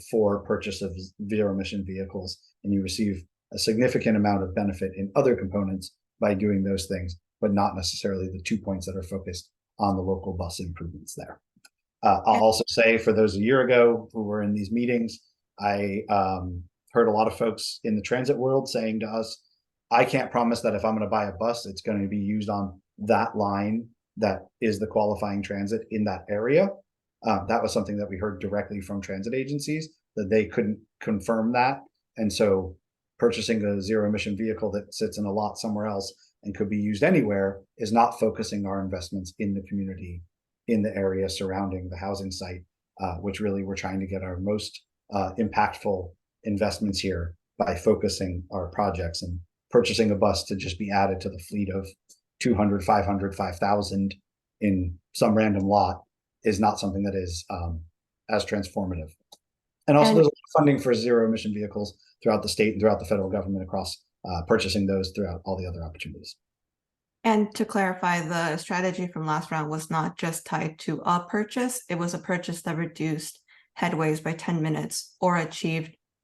for purchase of zero emission vehicles, and you receive a significant amount of benefit in other components by doing those things, but not necessarily the 2 points that are focused on the local bus improvements there. I'll also say, for those a year ago who were in these meetings, I heard a lot of folks in the transit world saying to us, I can't promise that if I'm going to buy a bus, it's going to be used on that line that is the qualifying transit in that area. That was something that we heard directly from transit agencies, that they couldn't confirm that. And so purchasing a zero emission vehicle that sits in a lot somewhere else and could be used anywhere is not focusing our investments in the community, in the area surrounding the housing site, which really we're trying to get our most impactful investments here by focusing our projects. And purchasing a bus to just be added to the fleet of 200, 500, 5,000 in some random lot is not something that is as transformative. And also, there's funding for zero emission vehicles throughout the state and throughout the federal government across purchasing those throughout all the other opportunities. And to clarify, the strategy from last round was not just tied to a purchase. It was a purchase that reduced headways by 10 minutes or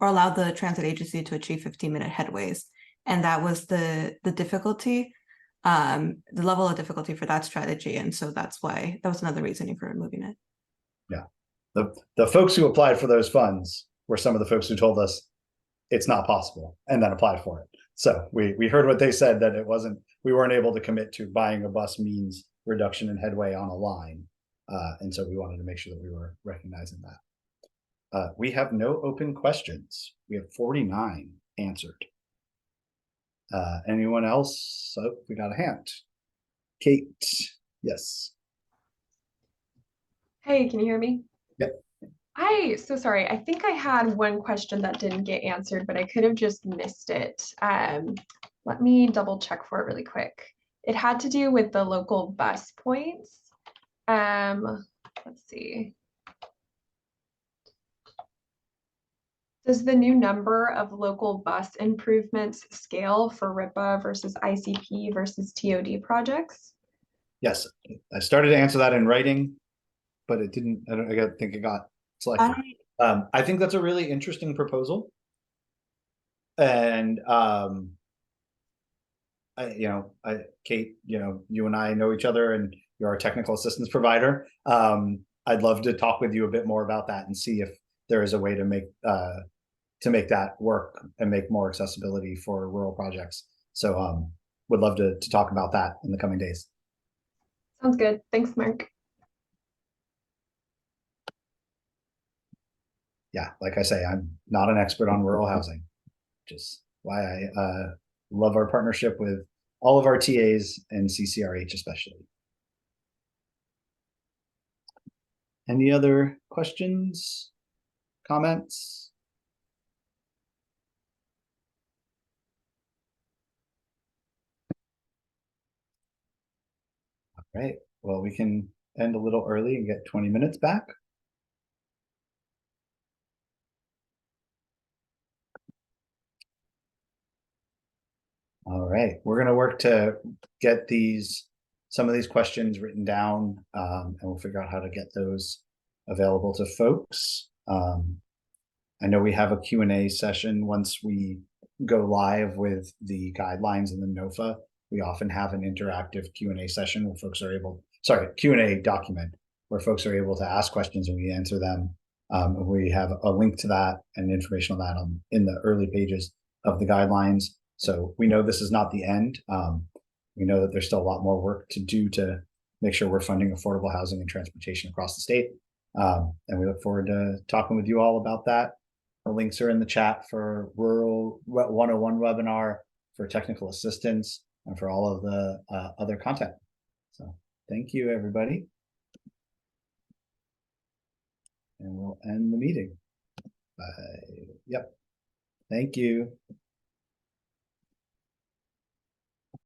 allowed the transit agency to achieve 15-minute headways. And that was the difficulty, the level of difficulty for that strategy. And so that's why that was another reasoning for removing it. Yeah. The folks who applied for those funds were some of the folks who told us it's not possible and then applied for it. So we heard what they said, that we weren't able to commit to buying a bus means reduction in headway on a line. And so we wanted to make sure that we were recognizing that. We have no open questions. We have 49 answered. Anyone else? Oh, we got a hand. Kate, yes. Hey, can you hear me? Yep. So sorry. I think I had one question that didn't get answered, but I could have just missed it. Let me double check for it really quick. It had to do with the local bus points. Let's see. Does the new number of local bus improvements scale for RIPA versus ICP versus TOD projects? Yes, I started to answer that in writing, but it didn't. I think it got selected. I think that's a really interesting proposal, and Kate, you and I know each other, and you're our technical assistance provider. I'd love to talk with you a bit more about that and see if there is a way to make that work and make more accessibility for rural projects. So, would love to talk about that in the coming days. Sounds good. Thanks, Mark. Yeah, like I say, I'm not an expert on rural housing, which is why I love our partnership with all of our TAs and CCRH especially. Any other questions, comments? All right, well, we can end a little early and get 20 minutes back. All right, we're going to work to get some of these questions written down, and we'll figure out how to get those available to folks. I know we have a Q&A session once we go live with the guidelines and the NOFA. We often have an interactive Q&A session where folks are Q&A document where folks are able to ask questions and we answer them. We have a link to that and information on that in the early pages of the guidelines. So we know this is not the end. We know that there's still a lot more work to do to make sure we're funding affordable housing and transportation across the state. And we look forward to talking with you all about that. The links are in the chat for Rural 101 webinar, for technical assistance, and for all of the other content. So thank you, everybody. And we'll end the meeting. Yep. Thank you.